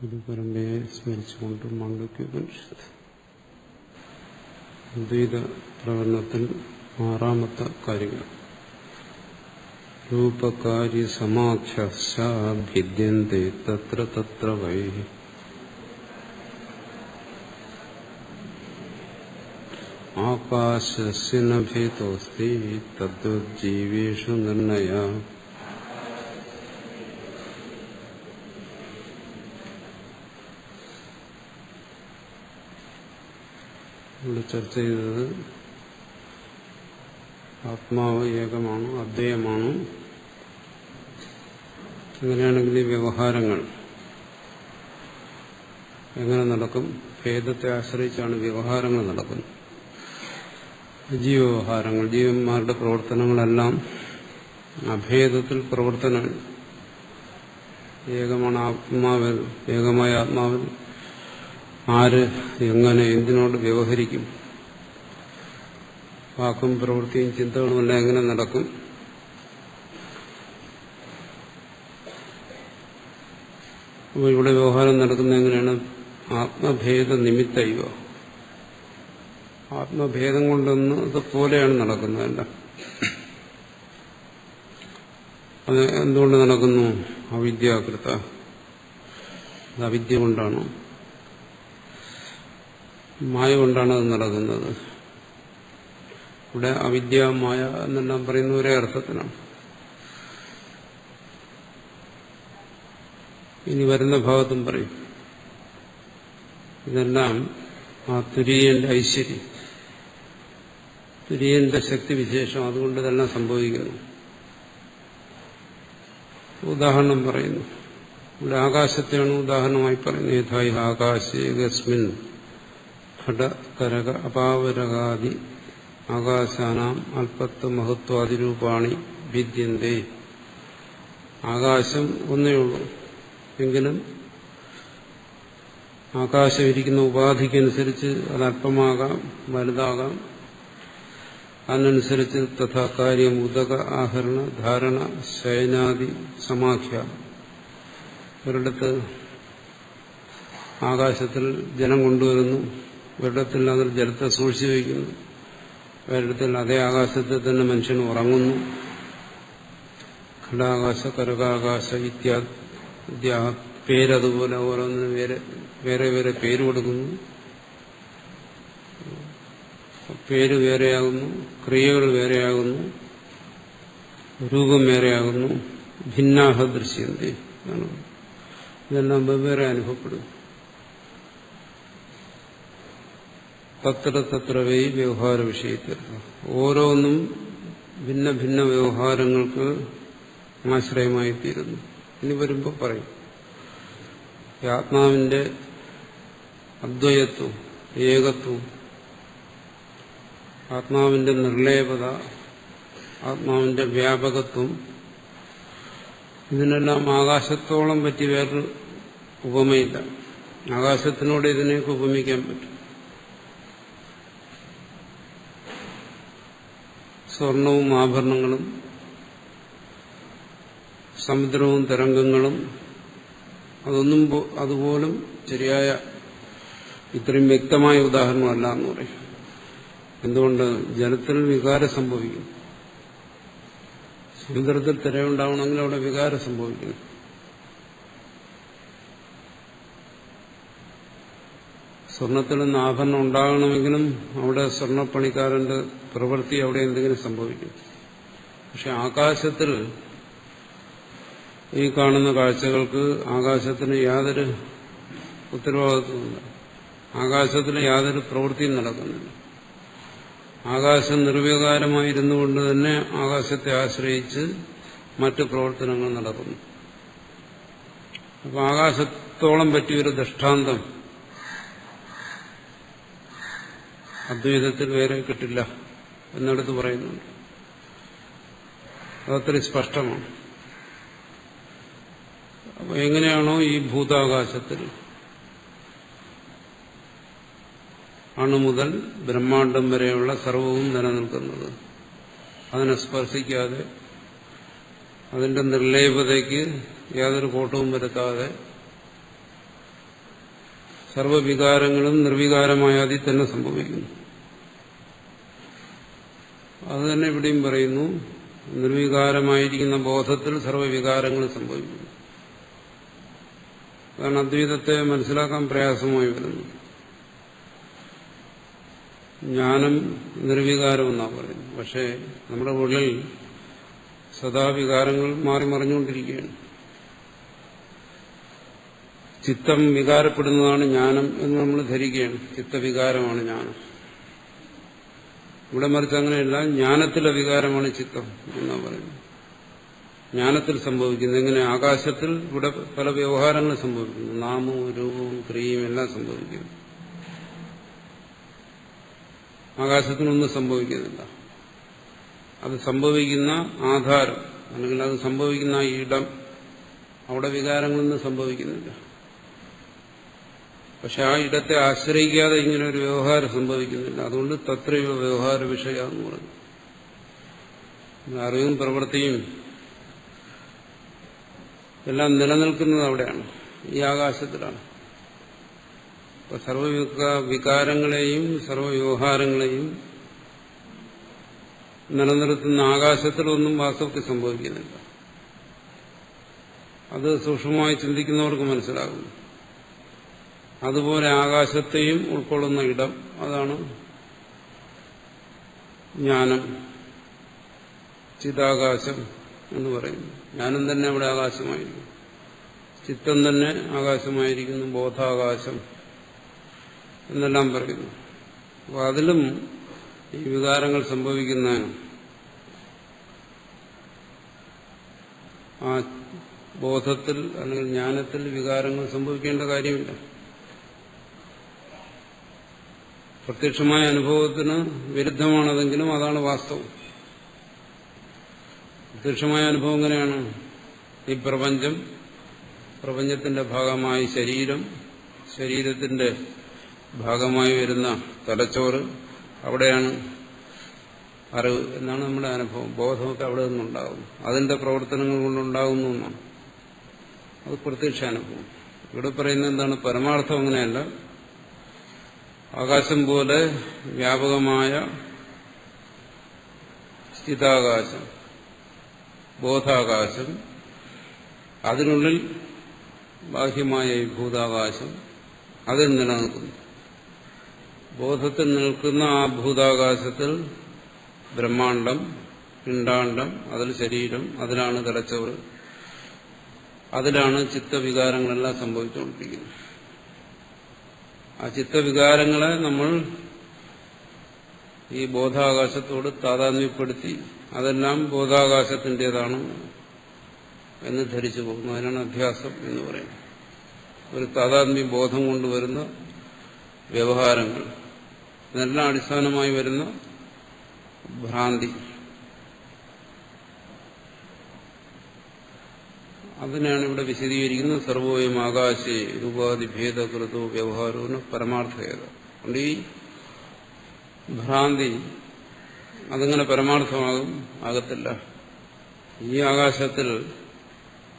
ഗുരുപരമ്പരയെ സ്മരിച്ചുകൊണ്ട് മാണ്ഡവ്യോപനിഷത്ത് അദ്വൈത പ്രകടനത്തിൽ ആറാമത്തെ കാര്യങ്ങൾ. രൂപകാര്യ സമാഖ്യാഭിദ്യന്തെ തത്ര തത്ര വൈ ആകാശസ്യ ന ഭേദോസ്തി തദ്വജ്ജീവേഷു നിർണയഃ. ഇവിടെ ചർച്ച ചെയ്തത് ആത്മാവ് ഏകമാണ്, അദ്വയമാണ്. അങ്ങനെയാണെങ്കിൽ ഈ വ്യവഹാരങ്ങൾ എങ്ങനെ നടക്കും? ഭേദത്തെ ആശ്രയിച്ചാണ് വ്യവഹാരങ്ങൾ നടക്കുന്നത്. ജീവവ്യവഹാരങ്ങൾ, ജീവന്മാരുടെ പ്രവർത്തനങ്ങളെല്ലാം അഭേദത്തിൽ പ്രവർത്തനം. ഏകമാണ് ആത്മാവിൽ, ഏകമായ ആത്മാവിൽ ആര് എങ്ങനെ എന്തിനോട് വ്യവഹരിക്കും? വാക്കും പ്രവൃത്തിയും ചിന്തകളുമെല്ലാം എങ്ങനെ നടക്കും? അപ്പോൾ ഇവിടെ വ്യവഹാരം നടക്കുന്നത് എങ്ങനെയാണ്? ആത്മഭേദ നിമിത്തൈവ, ആത്മഭേദം കൊണ്ടൊന്ന് അതുപോലെയാണ് നടക്കുന്നതല്ല. അത് എന്തുകൊണ്ട് നടക്കുന്നു? അവിദ്യാകൃത, അത് അവിദ്യ കൊണ്ടാണ്, മായ കൊണ്ടാണ് അത് നടക്കുന്നത്. ഇവിടെ അവിദ്യ, മായ എന്നെല്ലാം പറയുന്ന ഒരേ അർത്ഥത്തിനാണ്. ഇനി വരുന്ന ഭാഗത്തും പറയും. ഇതെല്ലാം ആ തുര്യന്റെ ഐശ്വര്യം, തുര്യന്റെ ശക്തി വിശേഷം, അതുകൊണ്ട് ഇതെല്ലാം സംഭവിക്കുന്നു. ഉദാഹരണം പറയുന്നു. ഇവിടെ ആകാശത്തെയാണ് ഉദാഹരണമായി പറയുന്നത്. യഥാ ആകാശേകസ്മിൻ ഘടകരക അപാവരകാദി ആകാശാനാം അല്പത്വ മഹത്വാദിരൂപാണി ഭിദ്യന്തേ. ആകാശം ഒന്നേ ഉള്ളൂ, എങ്കിലും ആകാശം ഇരിക്കുന്ന ഉപാധിക്കനുസരിച്ച് അത് അല്പമാകാം, വലുതാകാം. അതിനനുസരിച്ച് തഥാ കാര്യം ഉദക ആഹരണ ധാരണ ശയനാദി സമാഖ്യ. ഒരിടത്ത് ആകാശത്തിൽ ജലം കൊണ്ടുവരുന്നു, ഒരിടത്തിൽ അതിൽ ജലത്തെ സൂക്ഷിച്ചു വയ്ക്കുന്നു, ഒരിടത്തിൽ അതേ ആകാശത്തിൽ തന്നെ മനുഷ്യൻ ഉറങ്ങുന്നു. ഘടാകാശ, കരകാകാശ ഇത്യാദി പേരതുപോലെ ഓരോന്നിനും വേറെ വേറെ പേര് കൊടുക്കുന്നു. പേര് വേറെയാകുന്നു, ക്രിയകൾ വേറെയാകുന്നു, രൂപം വേറെയാകുന്നു. ഭിന്നാഹ ദൃശ്യന്തി, ഇതെല്ലാം വെവ്വേറെ അനുഭവപ്പെടും. തത്ര തത്രവേ വ്യവഹാര വിഷയത്തിൽ ഓരോന്നും ഭിന്ന ഭിന്ന വ്യവഹാരങ്ങൾക്ക് ആശ്രയമായി തീരുന്നു. ഇനി വരുമ്പോൾ പറയും ആത്മാവിന്റെ അദ്വയത്വം, ഏകത്വം, ആത്മാവിന്റെ നിർലേപത, ആത്മാവിന്റെ വ്യാപകത്വം, ഇതിനെല്ലാം ആകാശത്തോളം പറ്റി വേറൊരു ഉപമയില്ല. ആകാശത്തിനോട് ഇതിനെയൊക്കെ ഉപമിക്കാൻ പറ്റും. സ്വർണവും ആഭരണങ്ങളും സമുദ്രവും തരംഗങ്ങളും, അതൊന്നും അതുപോലും ശരിയായ ഇത്രയും വ്യക്തമായ ഉദാഹരണമല്ല എന്ന് പറയും. എന്തുകൊണ്ട്? ജലത്തിൽ വികാരം സംഭവിക്കും. സമുദ്രത്തിൽ തിരയുണ്ടാവണമെങ്കിൽ അവിടെ വികാരം സംഭവിക്കുന്നു. സ്വർണത്തിൽ നിന്ന് ആഭരണം ഉണ്ടാകണമെങ്കിലും അവിടെ സ്വർണ്ണപ്പണിക്കാരന്റെ പ്രവൃത്തി അവിടെ എന്തെങ്കിലും സംഭവിക്കും. പക്ഷെ ആകാശത്തിൽ ഈ കാണുന്ന കാഴ്ചകൾക്ക് ആകാശത്തിന് യാതൊരു ഉത്തരവാദിത്വമില്ല. ആകാശത്തിന് യാതൊരു പ്രവൃത്തിയും നടക്കുന്നില്ല. ആകാശം നിർവികാരമായിരുന്നു കൊണ്ട് തന്നെ ആകാശത്തെ ആശ്രയിച്ച് മറ്റു പ്രവർത്തനങ്ങൾ നടക്കുന്നു. അപ്പൊ ആകാശത്തോളം പറ്റിയൊരു ദൃഷ്ടാന്തം അദ്വൈതത്തിൽ വേറെ കിട്ടില്ല എന്നിടത്ത് പറയുന്നുണ്ട്. അതത്ര സ്പഷ്ടമാണ്. അപ്പൊ എങ്ങനെയാണോ ഈ ഭൂതാകാശത്തിൽ അണു മുതൽ ബ്രഹ്മാണ്ഡം വരെയുള്ള സർവവും നിലനിൽക്കുന്നത്, അതിനെ സ്പർശിക്കാതെ, അതിന്റെ നിർലേപതയ്ക്ക് യാതൊരു കോട്ടവും വരുത്താതെ സർവവികാരങ്ങളും നിർവികാരമായ അതിൽ തന്നെ സംഭവിക്കുന്നു. അത് തന്നെ ഇവിടെയും പറയുന്നു. നിർവികാരമായിരിക്കുന്ന ബോധത്തിൽ സർവവികാരങ്ങളും സംഭവിക്കുന്നു. കാരണം അദ്വൈതത്തെ മനസ്സിലാക്കാൻ പ്രയാസമായി വരുന്നു. ജ്ഞാനം നിർവികാരം എന്നാണ് പറയുന്നത്. പക്ഷേ നമ്മുടെ ഉള്ളിൽ സദാ വികാരങ്ങൾ മാറി മറിഞ്ഞുകൊണ്ടിരിക്കുകയാണ്. ചിത്തം വികാരപ്പെടുന്നതാണ് ജ്ഞാനം എന്ന് നമ്മൾ ധരിക്കുകയാണ്. ചിത്തവികാരമാണ് ജ്ഞാനം. ഇവിടെ മറിച്ച് അങ്ങനെയല്ല. ജ്ഞാനത്തിലെ വികാരമാണ് ചിത്തം എന്നാണ് പറയുന്നത്. ജ്ഞാനത്തിൽ സംഭവിക്കുന്നത് എങ്ങനെ? ആകാശത്തിൽ ഇവിടെ പല വ്യവഹാരങ്ങൾ സംഭവിക്കുന്നു. നാമവും രൂപവും ക്രിയയും എല്ലാം സംഭവിക്കുന്നു. ആകാശത്തിനൊന്നും സംഭവിക്കുന്നില്ല. അത് സംഭവിക്കുന്ന ആധാരം അല്ലെങ്കിൽ അത് സംഭവിക്കുന്ന ഈ ഇടം, അവിടെ വികാരങ്ങളൊന്നും സംഭവിക്കുന്നില്ല. പക്ഷെ ആ ഇടത്തെ ആശ്രയിക്കാതെ ഇങ്ങനെ ഒരു വ്യവഹാരം സംഭവിക്കുന്നില്ല. അതുകൊണ്ട് തത്രൈവ വ്യവഹാര വിഷയ എന്ന് പറഞ്ഞു. അറിവും പ്രവൃത്തിയും എല്ലാം നിലനിൽക്കുന്നത് അവിടെയാണ്, ഈ ആകാശത്തിലാണ്. അപ്പൊ സർവവികാരങ്ങളെയും സർവവ്യവഹാരങ്ങളെയും നിലനിർത്തുന്ന ആകാശത്തിലൊന്നും വാസ്തവത്തിൽ സംഭവിക്കുന്നില്ല. അത് സൂക്ഷ്മമായി ചിന്തിക്കുന്നവർക്ക് മനസ്സിലാകുന്നു. അതുപോലെ ആകാശത്തെയും ഉൾക്കൊള്ളുന്ന ഇടം, അതാണ് ജ്ഞാനം, ചിതാകാശം എന്ന് പറയുന്നു. ജ്ഞാനം തന്നെ അവിടെ ആകാശമായിരിക്കും, ചിത്തം തന്നെ ആകാശമായിരിക്കുന്നു, ബോധാകാശം എന്നെല്ലാം പറയുന്നു. അപ്പോൾ അതിലും ഈ വികാരങ്ങൾ സംഭവിക്കുന്ന ആ ബോധത്തിൽ അല്ലെങ്കിൽ ജ്ഞാനത്തിൽ വികാരങ്ങൾ സംഭവിക്കേണ്ട കാര്യമില്ല. പ്രത്യക്ഷമായ അനുഭവത്തിന് വിരുദ്ധമാണതെങ്കിലും അതാണ് വാസ്തവം. പ്രത്യക്ഷമായ അനുഭവം എങ്ങനെയാണ്? ഈ പ്രപഞ്ചത്തിന്റെ ഭാഗമായി ശരീരം, ശരീരത്തിന്റെ ഭാഗമായി വരുന്ന തലച്ചോറ്, അവിടെയാണ് അറിവ് എന്നാണ് നമ്മുടെ അനുഭവം. ബോധമൊക്കെ അവിടെ നിന്നുണ്ടാകും, അതിന്റെ പ്രവർത്തനങ്ങൾ കൊണ്ടുണ്ടാകുന്നു എന്നാണ്. അത് പ്രത്യക്ഷാനുഭവം. ഇവിടെ പറയുന്നത് എന്താണ്? പരമാർത്ഥം അങ്ങനെയല്ല. ആകാശം പോലെ വ്യാപകമായ ചിതാകാശം, ബോധാകാശം, അതിനുള്ളിൽ ബാഹ്യമായ ഭൂതാകാശം, അതിൽ നിലനിൽക്കുന്നു. ബോധത്തിൽ നിൽക്കുന്ന ആ ഭൂതാകാശത്തിൽ ബ്രഹ്മാണ്ഡം, പിണ്ഡാണ്ഡം, അതിൽ ശരീരം, അതിലാണ് തലച്ചോറ്, അതിലാണ് ചിത്തവികാരങ്ങളെല്ലാം സംഭവിച്ചുകൊണ്ടിരിക്കുന്നത്. ആ ചിത്തവികാരങ്ങളെ നമ്മൾ ഈ ബോധാകാശത്തോട് താതാത്മ്യപ്പെടുത്തി അതെല്ലാം ബോധാകാശത്തിൻ്റെതാണ് എന്ന് ധരിച്ചു പോകുന്നു. അതിനാണ് അധ്യാസം എന്ന് പറയുന്നത്. ഒരു താതാത്മ്യ ബോധം കൊണ്ടുവരുന്ന വ്യവഹാരങ്ങൾ, ഇതെല്ലാം അടിസ്ഥാനമായി വരുന്ന ഭ്രാന്തി. അതിനാണ് ഇവിടെ വിശദീകരിക്കുന്നത്. സർവോയം ആകാശേ രൂപാതി ഭേദകൃതോ വ്യവഹാരോ പരമാർത്ഥേത. അതുകൊണ്ട് ഈ ഭ്രാന്തി അതങ്ങനെ പരമാർത്ഥമാകും ആകത്തില്ല. ഈ ആകാശത്തിൽ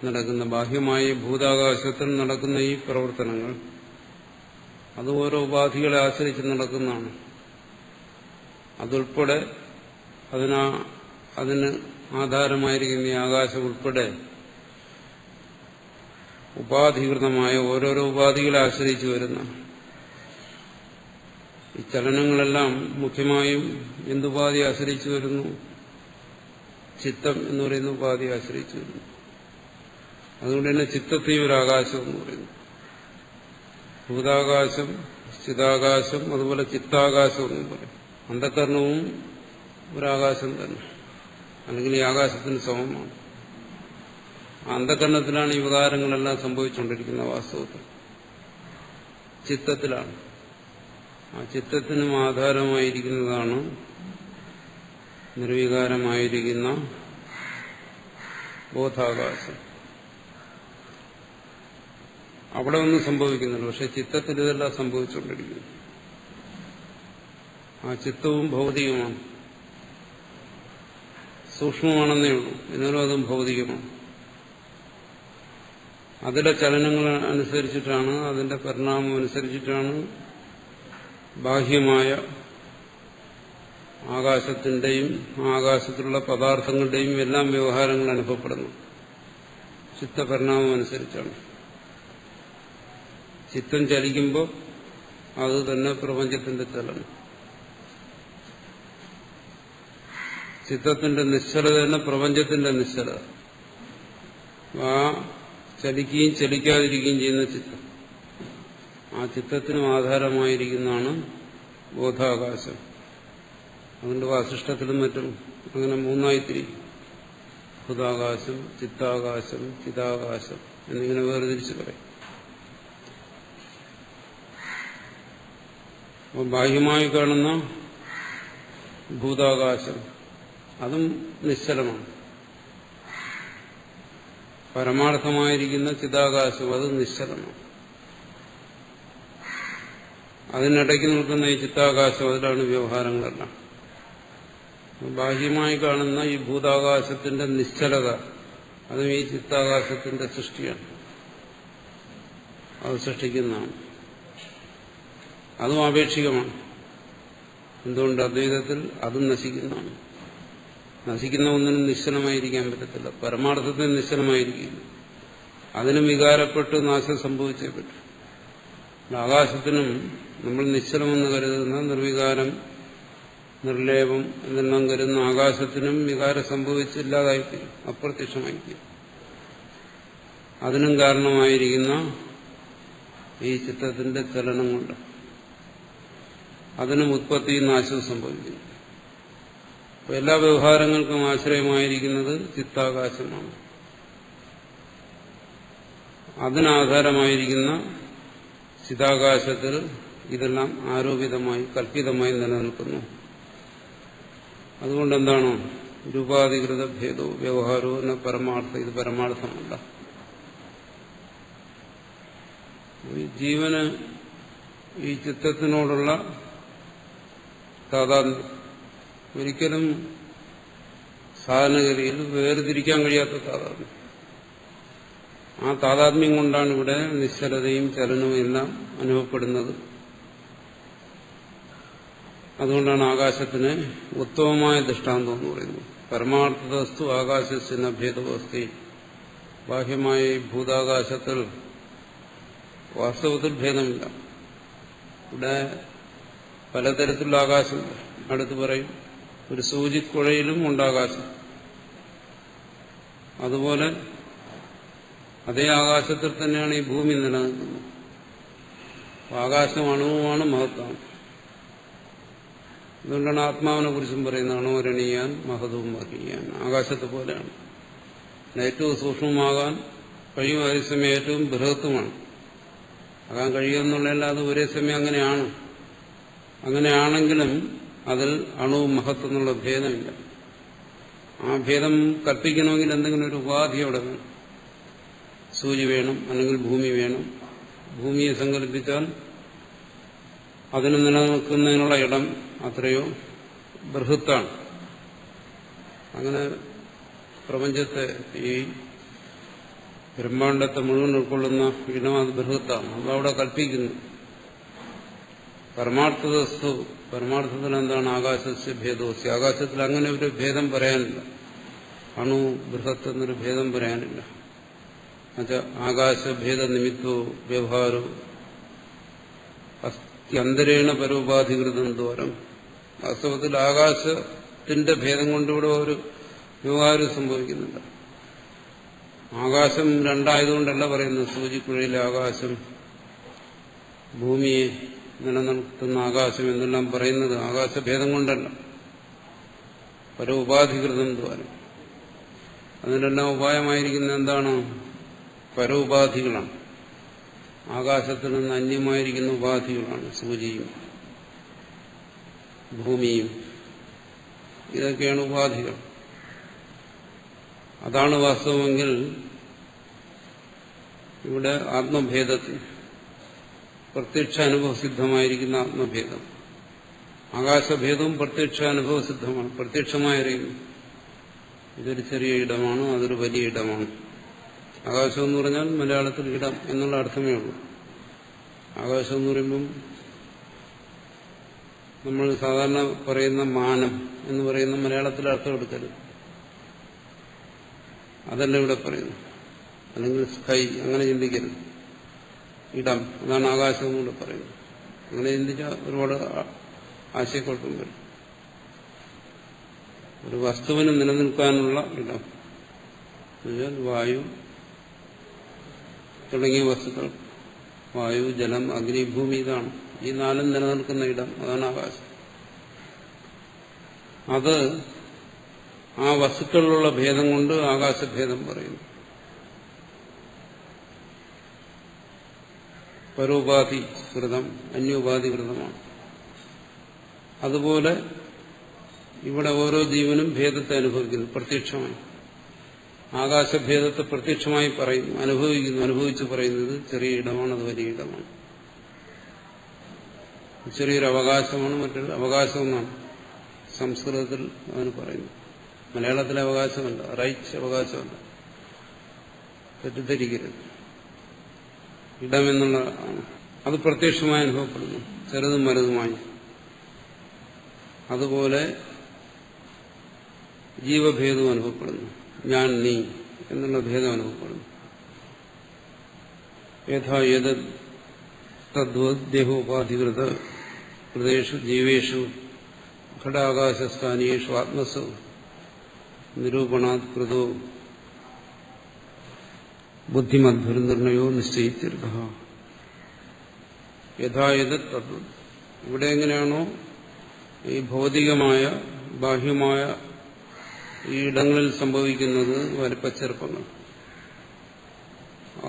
നടക്കുന്ന, ബാഹ്യമായ ഭൂതാകാശത്തിൽ നടക്കുന്ന ഈ പ്രവർത്തനങ്ങൾ അത് ഓരോ ഉപാധികളെ ആശ്രയിച്ച് നടക്കുന്നതാണ്. അതുൾപ്പെടെ അതിന് ആധാരമായിരിക്കുന്ന ഈ ആകാശം ഉൾപ്പെടെ ഉപാധികൃതമായ ഓരോരോ ഉപാധികളെ ആശ്രയിച്ചു വരുന്ന ഈ ചലനങ്ങളെല്ലാം മുഖ്യമായും എന്തുപാധി ആശ്രയിച്ചു വരുന്നു? ചിത്തം എന്ന് പറയുന്ന ഉപാധി ആശ്രയിച്ചു വരുന്നു. അതുകൊണ്ട് തന്നെ ചിത്തത്തെ ഒരു ആകാശം എന്ന് പറയുന്നു. ഭൂതാകാശം, ചിതാകാശം, അതുപോലെ ചിത്താകാശം എന്ന് പറയും. അന്ധകരണവും ഒരാകാശം തന്നെ, അല്ലെങ്കിൽ ഈ ആകാശത്തിന് സമമാണ്. അന്ധകരണത്തിലാണ് ഈ വികാരങ്ങളെല്ലാം സംഭവിച്ചുകൊണ്ടിരിക്കുന്ന വാസ്തവത്തിൽ. ചിത്തത്തിലാണ്. ആ ചിത്തത്തിനും ആധാരമായിരിക്കുന്നതാണ് നിർവികാരമായിരിക്കുന്ന ബോധാകാശം. അവിടെ ഒന്നും സംഭവിക്കുന്നില്ല. പക്ഷെ ചിത്തത്തിൽ ഇതെല്ലാം സംഭവിച്ചുകൊണ്ടിരിക്കുന്നു. ആ ചിത്തവും ഭൗതികമാണ്, സൂക്ഷ്മമാണെന്നേ ഉള്ളൂ. എന്നാലും അതും ഭൗതികമാണ്. അതിലെ ചലനങ്ങൾ അനുസരിച്ചിട്ടാണ്, അതിന്റെ പരിണാമം അനുസരിച്ചിട്ടാണ് ബാഹ്യമായ ആകാശത്തിന്റെയും ആകാശത്തിലുള്ള പദാർത്ഥങ്ങളുടെയും എല്ലാം വ്യവഹാരങ്ങൾ അനുഭവപ്പെടുന്നു. ചിത്തപരിണാമം അനുസരിച്ചാണ്. ചിത്തം ചലിക്കുമ്പോൾ അത് തന്നെ പ്രപഞ്ചത്തിന്റെ ചലനം. ചിത്തത്തിന്റെ നിശ്ചലത തന്നെ പ്രപഞ്ചത്തിന്റെ നിശ്ചലത. ആ ചലിക്കുകയും ചലിക്കാതിരിക്കുകയും ചെയ്യുന്ന ചിത്തം, ആ ചിത്തത്തിനും ആധാരമായിരിക്കുന്നതാണ് ബോധാകാശം. അതുകൊണ്ട് വാസിഷ്ഠത്തിലും മറ്റും അങ്ങനെ മൂന്നായിത്തിരിക്കും. ഭൂതാകാശം, ചിത്താകാശം, ചിതാകാശം എന്നിങ്ങനെ വേർതിരിച്ച് പറയും. അപ്പോൾ ബാഹ്യമായി കാണുന്ന ഭൂതാകാശം അതും നിശ്ചലമാണ്. പരമാർത്ഥമായിരിക്കുന്ന ചിതാകാശം അത് നിശ്ചലമാണ്. അതിനിടയ്ക്ക് നിൽക്കുന്ന ഈ ചിത്താകാശം, അതിലാണ് വ്യവഹാരങ്ങളെല്ലാം. ബാഹ്യമായി കാണുന്ന ഈ ഭൂതാകാശത്തിന്റെ നിശ്ചലത അതും ഈ ചിത്താകാശത്തിന്റെ സൃഷ്ടിയാണ്. അത് സൃഷ്ടിക്കുന്നതാണ്. അതും ആപേക്ഷികമാണ്. എന്തുകൊണ്ട്? അദ്വൈതത്തിൽ അതും നശിക്കുന്നതാണ്. നശിക്കുന്ന ഒന്നിനും നിശ്ചലമായിരിക്കാൻ പറ്റത്തില്ല. പരമാർത്ഥത്തിൽ നിശ്ചലമായിരിക്കില്ല. അതിനും വികാരപ്പെട്ട് നാശം സംഭവിച്ചേ പറ്റും. ആകാശത്തിനും നമ്മൾ നിശ്ചലമെന്ന് കരുതുന്ന നിർവികാരം, നിർലേപം എന്നെല്ലാം കരുതുന്ന ആകാശത്തിനും വികാരം സംഭവിച്ചില്ലാതായിത്തീരും, അപ്രത്യക്ഷമായിത്തീരും. അതിനും കാരണമായിരിക്കുന്ന ഈ ചിത്തത്തിന്റെ ചലനം കൊണ്ട് അതിനും ഉത്പത്തിയും നാശവും സംഭവിക്കുന്നു. അപ്പോൾ എല്ലാ വ്യവഹാരങ്ങൾക്കും ആശ്രയമായിരിക്കുന്നത് ചിത്താകാശമാണ്. അതിനാധാരമായിരിക്കുന്ന ചിതാകാശത്തിൽ ഇതെല്ലാം ആരോപിതമായി കൽപ്പിതമായി നിലനിൽക്കുന്നു. അതുകൊണ്ടെന്താണ് രൂപാധികൃത ഭേദവും വ്യവഹാരവും എന്ന പരമാർത്ഥം? ഇത് പരമാർത്ഥമല്ല. ജീവന് ഈ ചിത്തത്തിനോടുള്ള താതാത്മ്യം ഒരിക്കലും സാധാരണഗതിയിൽ വേർതിരിക്കാൻ കഴിയാത്ത താതാത്മ്യം. ആ താതാത്മ്യം കൊണ്ടാണ് ഇവിടെ നിശ്ചലതയും ചലനവും എല്ലാം അനുഭവപ്പെടുന്നത്. അതുകൊണ്ടാണ് ആകാശത്തിന് ഉത്തമമായ ദൃഷ്ടാന്തം എന്ന് പറയുന്നത്. പരമാർത്ഥവസ്തു ആകാശത്തിന് ഭേദവസ്തി. ബാഹ്യമായ ഭൂതാകാശത്തിൽ വാസ്തവത്തിൽ ഭേദമില്ല. ഇവിടെ പലതരത്തിലുള്ള ആകാശം അടുത്ത് പറയും. ഒരു സൂചിക്കുഴയിലും ഉണ്ടാകാശം. അതുപോലെ അതേ ആകാശത്തിൽ തന്നെയാണ് ഈ ഭൂമി നിലനിൽക്കുന്നത്. ആകാശം അണുവുമാണ്, മഹത്വമാണ്. അതുകൊണ്ടാണ് ആത്മാവിനെ കുറിച്ചും പറയുന്നത് അണുവരണീയാൻ മഹതവും അറിയാൻ. ആകാശത്തെ പോലെയാണ്. ഏറ്റവും സൂക്ഷ്മമാകാൻ കഴിയും, അതേസമയം ഏറ്റവും ബൃഹത്തുമാണ്. ആകാൻ കഴിയുമെന്നുള്ളതല്ല, അത് ഒരേ സമയം അങ്ങനെയാണ്. അങ്ങനെയാണെങ്കിലും അതിൽ അണുവും മഹത്വം എന്നുള്ള ഭേദമില്ല. ആ ഭേദം കൽപ്പിക്കണമെങ്കിൽ എന്തെങ്കിലും ഒരു ഉപാധി അവിടെ വേണം. സൂചി വേണം, അല്ലെങ്കിൽ ഭൂമി വേണം. ഭൂമിയെ സങ്കല്പിച്ചാൽ അതിന് നിലനിൽക്കുന്നതിനുള്ള ഇടം അത്രയോ ബൃഹത്താണ്. അങ്ങനെ പ്രപഞ്ചത്തെ, ഈ ബ്രഹ്മാണ്ടത്തെ മുഴുവൻ ഉൾക്കൊള്ളുന്ന ഇടം അത് ബൃഹത്താണ്. അതവിടെ കൽപ്പിക്കുന്നു. പരമാർത്ഥവസ്തു, പരമാർത്ഥത്തിൽ എന്താണ്? ആകാശസ്യ ഭേദോസ്യ. ആകാശത്തിൽ അങ്ങനെ ഒരു ഭേദം പറയാനില്ല. അണു ബൃഹത്ത് എന്നൊരു ഭേദം പറയാനില്ല. ആകാശഭേദ നിമിത്തോ വ്യവഹാരോ അന്തരേണ പരോപാധികൃതം ദോരം. വാസ്തവത്തിൽ ആകാശത്തിന്റെ ഭേദം കൊണ്ടിവിടെ ഒരു വ്യവഹാരം സംഭവിക്കുന്നില്ല. ആകാശം രണ്ടായതുകൊണ്ടല്ല പറയുന്നത്. സൂചിക്കുഴയിലെ ആകാശം, ഭൂമിയെ നിലനിർത്തുന്ന ആകാശം എന്നെല്ലാം പറയുന്നത് ആകാശഭേദം കൊണ്ടല്ല, പരോപാധികൃതം ദ്വാരം. അതിനെല്ലാം ഉപായമായിരിക്കുന്നത് എന്താണ്? പരോപാധികളാണ്. ആകാശത്തിൽ നിന്ന് അന്യമായിരിക്കുന്ന ഉപാധികളാണ് സൂചിയും ഭൂമിയും. ഇതൊക്കെയാണ് ഉപാധികൾ. അതാണ് വാസ്തവമെങ്കിൽ ഇവിടെ ആത്മഭേദത്തിൽ പ്രത്യക്ഷ അനുഭവസിദ്ധമായിരിക്കുന്ന ആത്മഭേദം. ആകാശഭേദവും പ്രത്യക്ഷ അനുഭവസിദ്ധമാണ്, പ്രത്യക്ഷമായി അറിയുന്നു. ഇതൊരു ചെറിയ ഇടമാണ്, അതൊരു വലിയ ഇടമാണ്. ആകാശം എന്ന് പറഞ്ഞാൽ മലയാളത്തിൽ ഇടം എന്നുള്ള അർത്ഥമേ ഉള്ളൂ. ആകാശം എന്ന് പറയുമ്പം നമ്മൾ സാധാരണ പറയുന്ന മാനം എന്ന് പറയുന്ന മലയാളത്തിൽ അർത്ഥം എടുക്കരുത്. അതല്ല ഇവിടെ പറയുന്നു. അല്ലെങ്കിൽ സ്കൈ, അങ്ങനെ ചിന്തിക്കരുത്. ഇടം, അതാണ് ആകാശം എന്നുകൂടെ പറയുന്നത്. അങ്ങനെ ചിന്തിച്ചാൽ ഒരുപാട് ആശയക്കുഴപ്പം വരും. ഒരു വസ്തുവിന് നിലനിൽക്കാനുള്ള ഇടം എന്നുവെച്ചാൽ വായു തുടങ്ങിയ വസ്തുക്കൾ, വായു, ജലം, അഗ്നി, ഭൂമി, ഇതാണ് ഈ നാലും നിലനിൽക്കുന്ന ഇടം, അതാണ് ആകാശം. അത് ആ വസ്തുക്കളിലുള്ള ഭേദം കൊണ്ട് ആകാശഭേദം പറയുന്നു. പരോപാധികൃതം അന്യോപാധികൃതമാണ്. അതുപോലെ ഇവിടെ ഓരോ ജീവനും ഭേദത്തെ അനുഭവിക്കുന്നു പ്രത്യക്ഷമായി. ആകാശഭേദത്തെ പ്രത്യക്ഷമായി പറയുന്നു, അനുഭവിച്ചു പറയുന്നത് ചെറിയ ഇടമാണ്, അത് വലിയ ഇടമാണ്. ചെറിയൊരു അവകാശമാണ്, മറ്റൊരു അവകാശം എന്നാണ് സംസ്കൃതത്തിൽ അതിന് പറയുന്നു. മലയാളത്തിലെ അവകാശമല്ല, റൈറ്റ്സ് അവകാശമല്ല, തെറ്റിദ്ധരിക്കരുത്. ഇടമെന്നുള്ളതാണ്. അത് പ്രത്യക്ഷമായി അനുഭവപ്പെടുന്നു, ചെറുതും വലുതുമായി. അതുപോലെ ജീവഭേദവും അനുഭവപ്പെടുന്നു. ഞാൻ, നീ എന്നുള്ള ഭേദം അനുഭവപ്പെടുന്നു. യഥാ യദ തദ്വദ്ദേഹോപാധികൃത ഹൃദയേഷു ജീവേഷു ഘടാകാശസ്ഥാനീയേഷു ആത്മസു നിരൂപണാത് കൃതോ ബുദ്ധിമദ്ഭുരനിർണയോ നിശ്ചയിത്യർത്ഥ. യഥായത് തത്വം. ഇവിടെ എങ്ങനെയാണോ ഈ ഭൗതികമായ ബാഹ്യമായ ഈ ഇടങ്ങളിൽ സംഭവിക്കുന്നത് വലിപ്പച്ചെറുപ്പങ്ങൾ,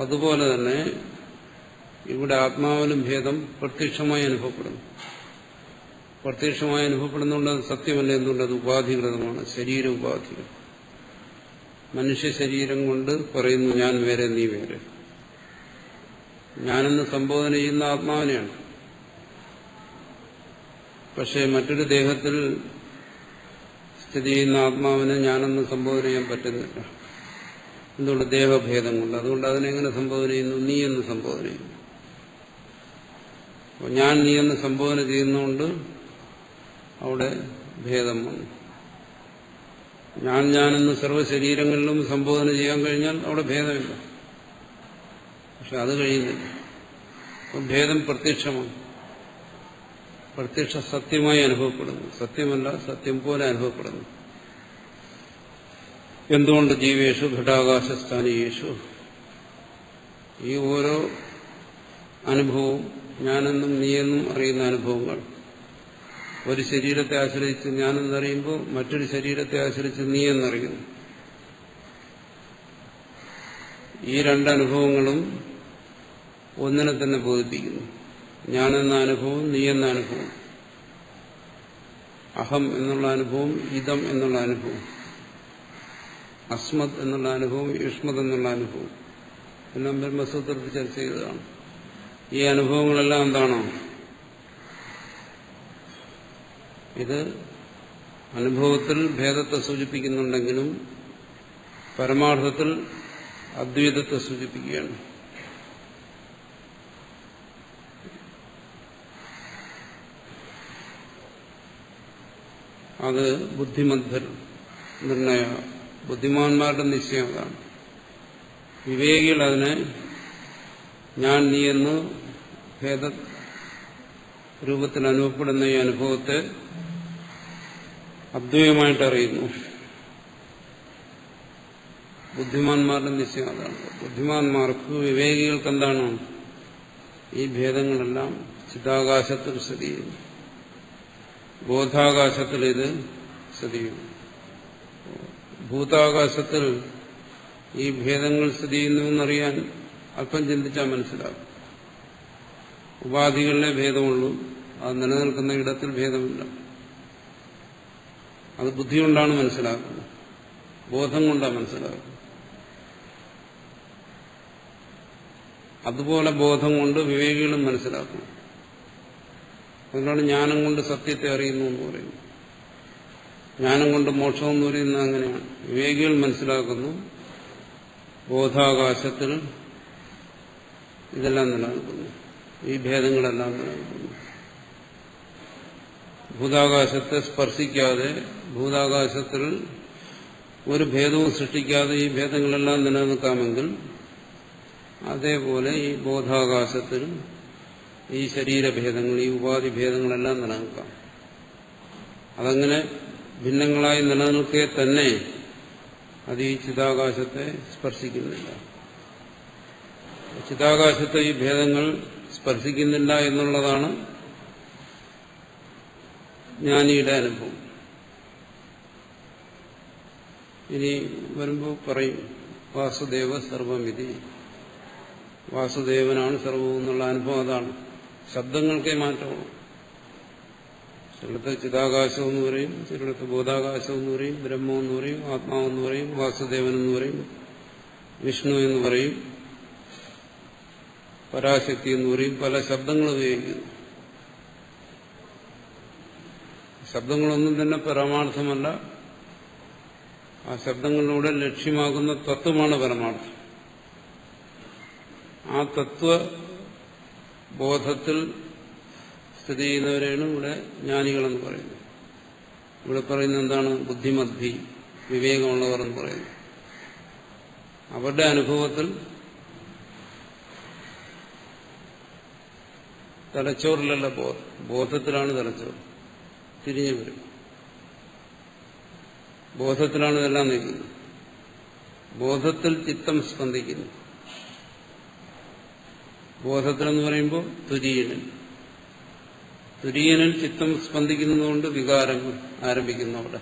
അതുപോലെ തന്നെ ഇവിടെ ആത്മാവിനും ഭേദം പ്രത്യക്ഷമായി അനുഭവപ്പെടുന്നു. പ്രത്യക്ഷമായി അനുഭവപ്പെടുന്നുണ്ട്, അത് സത്യമല്ല. എന്തുകൊണ്ട്? അത് ഉപാധികൃതമാണ്, ശരീര ഉപാധികൾ. മനുഷ്യ ശരീരം കൊണ്ട് പറയുന്നു ഞാൻ വേറെ, നീ വേറെ. ഞാനെന്ന് സംബോധന ചെയ്യുന്ന ആത്മാവിനെയാണ്. പക്ഷെ മറ്റൊരു ദേഹത്തിൽ സ്ഥിതി ചെയ്യുന്ന ആത്മാവിനെ ഞാനെന്ന് സംബോധന ചെയ്യാൻ പറ്റുന്നില്ല. എന്തുകൊണ്ട്? ദേഹഭേദം കൊണ്ട്. അതുകൊണ്ട് അതിനെങ്ങനെ സംബോധന ചെയ്യുന്നു? നീ എന്ന് സംബോധന ചെയ്യുന്നു. അപ്പോൾ ഞാൻ, നീ എന്ന് സംബോധന ചെയ്യുന്നതുകൊണ്ട് അവിടെ ഭേദം വന്നു. ഞാനെന്ന് സർവ്വശരീരങ്ങളിലും സംബോധന ചെയ്യാൻ കഴിഞ്ഞാൽ അവിടെ ഭേദമില്ല. പക്ഷെ അത് കഴിയുന്നില്ല. അപ്പം ഭേദം പ്രത്യക്ഷമാണ്, പ്രത്യക്ഷ സത്യമായി അനുഭവപ്പെടുന്നു. സത്യമല്ല, സത്യം പോലെ അനുഭവപ്പെടുന്നു. എന്തുകൊണ്ട്? ജീവേഷു ഘടാകാശസ്ഥാനീയേഷു. ഈ ഓരോ അനുഭവവും ഞാനെന്നും നീയെന്നും അറിയുന്ന അനുഭവങ്ങൾ ഒരു ശരീരത്തെ ആശ്രയിച്ച് ഞാനെന്നറിയുമ്പോൾ മറ്റൊരു ശരീരത്തെ ആശ്രയിച്ച് നീയെന്നറിയുന്നു. ഈ രണ്ടനുഭവങ്ങളും ഒന്നിനെ തന്നെ ബോധിപ്പിക്കുന്നു. ഞാനെന്ന അനുഭവം, നീ എന്ന അനുഭവം, അഹം എന്നുള്ള അനുഭവം, ഇതം എന്നുള്ള അനുഭവം, അസ്മത് എന്നുള്ള അനുഭവം, യുഷ്മത് എന്നുള്ള അനുഭവം എല്ലാം ബ്രഹ്മസൂത്രത്തിൽ ചർച്ച ചെയ്തതാണ്. ഈ അനുഭവങ്ങളെല്ലാം എന്താണോ? ഇത് അനുഭവത്തിൽ ഭേദത്തെ സൂചിപ്പിക്കുന്നുണ്ടെങ്കിലും പരമാർത്ഥത്തിൽ അദ്വൈതത്തെ സൂചിപ്പിക്കുകയാണ്. അത് ബുദ്ധിമദ്ഭർ നിർണയ, ബുദ്ധിമാന്മാരുടെ നിശ്ചയം അതാണ്. വിവേകികൾ അതിനെ ഞാൻ, നീ എന്ന് ഭേദ രൂപത്തിൽ അനുഭവപ്പെടുന്ന ഈ അനുഭവത്തെ അദ്വൈതമായിട്ട് അറിയുന്നു. ബുദ്ധിമാന്മാരുടെ നിശ്ചയം അതാണ്. ബുദ്ധിമാന്മാർക്ക്, വിവേകികൾക്ക് എന്താണ്? ഈ ഭേദങ്ങളെല്ലാം ചിതാകാശത്തിൽ സ്ഥിതി ചെയ്യുന്നു, ബോധാകാശത്തിൽ ഇത് സ്ഥിതി ചെയ്യുന്നു. ഭൂതാകാശത്തിൽ ഈ ഭേദങ്ങൾ സ്ഥിതി ചെയ്യുന്നുവെന്നറിയാൻ അല്പം ചിന്തിച്ചാൽ മനസ്സിലാകും. ഉപാധികളിലെ ഭേദമുള്ളൂ, അത് നിലനിൽക്കുന്ന ഇടത്തിൽ ഭേദമില്ല. അത് ബുദ്ധി കൊണ്ടാണ് മനസ്സിലാക്കുന്നത്, ബോധം കൊണ്ടാണ് മനസ്സിലാക്കുന്നത്. അതുപോലെ ബോധം കൊണ്ട് വിവേകികളും മനസ്സിലാക്കുന്നു. അതുകൊണ്ടാണ് ജ്ഞാനം കൊണ്ട് സത്യത്തെ അറിയുന്നു എന്ന് പറയുന്നു. ജ്ഞാനം കൊണ്ട് മോക്ഷം എന്ന് പറയുന്നത് അങ്ങനെയാണ്. വിവേകികൾ മനസ്സിലാക്കുന്നു, ബോധാകാശത്തിൽ ഇതെല്ലാം നിലനിൽക്കുന്നു, ഈ ഭേദങ്ങളെല്ലാം നിലനിൽക്കുന്നു. ഭൂതാകാശത്തെ സ്പർശിക്കാതെ, ഭൂതാകാശത്തിൽ ഒരു ഭേദവും സൃഷ്ടിക്കാതെ ഈ ഭേദങ്ങളെല്ലാം നിലനിൽക്കാമെങ്കിൽ, അതേപോലെ ഈ ബോധാകാശത്തിൽ ഈ ശരീരഭേദങ്ങൾ, ഈ ഉപാധിഭേദങ്ങളെല്ലാം നിലനിൽക്കാം. അതങ്ങനെ ഭിന്നങ്ങളായി നിലനിൽക്കെ തന്നെ അത് ഈ ചിതാകാശത്തെ സ്പർശിക്കുന്നില്ല. ചിതാകാശത്തെ ഈ ഭേദങ്ങൾ സ്പർശിക്കുന്നില്ല എന്നുള്ളതാണ് ജ്ഞാനിയുടെ അനുഭവം. ഇനി വരുമ്പോൾ പറയും വാസുദേവ സർവമിതി, വാസുദേവനാണ് സർവവും എന്നുള്ള അനുഭവം അതാണ്. ശബ്ദങ്ങൾക്കേ മാറ്റമാണ്. ചിലടത്ത് ചിതാകാശം എന്ന് പറയും, ചിലടത്ത് ബോധാകാശം എന്ന് പറയും, ബ്രഹ്മം എന്ന് പറയും, ആത്മാവെന്ന് പറയും, വാസുദേവൻ എന്ന് പറയും, വിഷ്ണു എന്ന് പറയും, പരാശക്തി എന്ന് പറയും. പല ശബ്ദങ്ങൾ ഉപയോഗിക്കുന്നു. ശബ്ദങ്ങളൊന്നും തന്നെ പരമാർത്ഥമല്ല. ആ ശബ്ദങ്ങളിലൂടെ ലക്ഷ്യമാകുന്ന തത്വമാണ് പരമാർത്ഥം. ആ തത്വബോധത്തിൽ സ്ഥിതി ചെയ്യുന്നവരെയാണ് ഇവിടെ ജ്ഞാനികളെന്ന് പറയുന്നത്. ഇവിടെ പറയുന്നത് എന്താണ്? ബുദ്ധിമദ്ധി, വിവേകമുള്ളവർ എന്ന് പറയുന്നത്. അവരുടെ അനുഭവത്തിൽ തലച്ചോറിലല്ല ബോധം, ബോധത്തിലാണ് തലച്ചോറ്. തിരിഞ്ഞു വരും. ബോധത്തിലാണ് ഇതെല്ലാം നിൽക്കുന്നത്. ബോധത്തിൽ ചിത്തം സ്പന്ദിക്കുന്നു. ബോധത്തിലെന്ന് പറയുമ്പോൾ തുര്യനിൽ, തുര്യനിൽ ചിത്തം സ്പന്ദിക്കുന്നതുകൊണ്ട് വികാരങ്ങൾ ആരംഭിക്കുന്നു അവിടെ.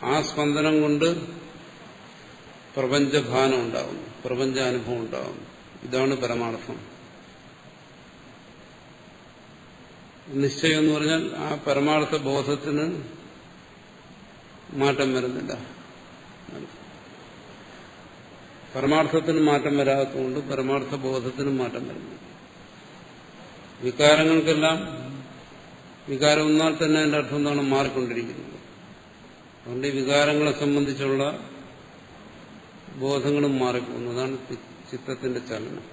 ആ സ്പന്ദനം കൊണ്ട് പ്രപഞ്ചഭാനം ഉണ്ടാകുന്നു, പ്രപഞ്ചാനുഭവം ഉണ്ടാകുന്നു. ഇതാണ് പരമാർത്ഥം. നിശ്ചയം എന്ന് പറഞ്ഞാൽ ആ പരമാർത്ഥ ബോധത്തിന് മാറ്റം വരുന്നില്ല. പരമാർത്ഥത്തിന് മാറ്റം വരാത്തതുകൊണ്ട് പരമാർത്ഥ ബോധത്തിനും മാറ്റം വരുന്നു. വികാരങ്ങൾക്കെല്ലാം വികാരം എന്നാൽ തന്നെ അതിന്റെ അർത്ഥം എന്താണ്? മാറിക്കൊണ്ടിരിക്കുന്നത്. അതുകൊണ്ട് ഈ വികാരങ്ങളെ സംബന്ധിച്ചുള്ള ബോധങ്ങളും മാറിപ്പോകുന്നു. അതാണ് ചിത്തത്തിന്റെ ചലനം.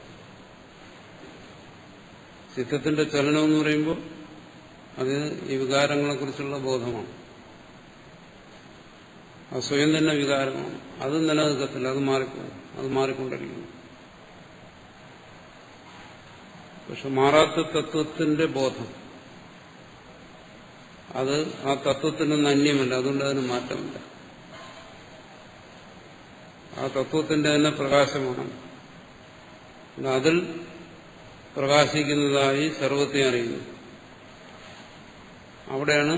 ചിത്തത്തിന്റെ ചലനം എന്ന് പറയുമ്പോൾ അത് ഈ വികാരങ്ങളെക്കുറിച്ചുള്ള ബോധമാണ്. അത് സ്വയം തന്നെ വികാരമാണ്. അത് നിലനിൽക്കത്തില്ല, അത് മാറിപ്പോകും, അത് മാറിക്കൊണ്ടിരിക്കുന്നു. പക്ഷെ മാറാത്ത തത്വത്തിന്റെ ബോധം, അത് ആ തത്വത്തിനൊന്നും അന്യമല്ല. അതുകൊണ്ട് അതിന് മാറ്റമില്ല. ആ തത്വത്തിന്റെ തന്നെ പ്രകാശമാണ്. അതിൽ പ്രകാശിക്കുന്നതായി സർവത്തെ അറിയുന്നു. അവിടെയാണ്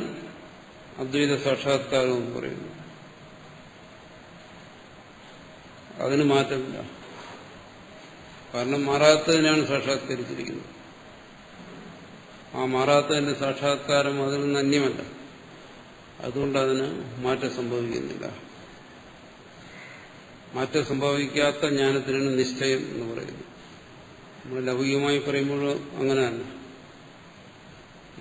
അദ്വൈത സാക്ഷാത്കാരം എന്ന് പറയുന്നത്. അതിന് മാറ്റമില്ല. കാരണം മാറാത്തതിനാണ് സാക്ഷാത്കരിച്ചിരിക്കുന്നത്. ആ മാറാത്തതിന്റെ സാക്ഷാത്കാരം അതിൽ നിന്ന് അന്യമല്ല. അതുകൊണ്ട് അതിന് മാറ്റം സംഭവിക്കുന്നില്ല. മാറ്റം സംഭവിക്കാത്ത ജ്ഞാനത്തിനാണ് നിശ്ചയം എന്ന് പറയുന്നത്. നമ്മൾ ലൗകികമായി പറയുമ്പോൾ അങ്ങനെയല്ല.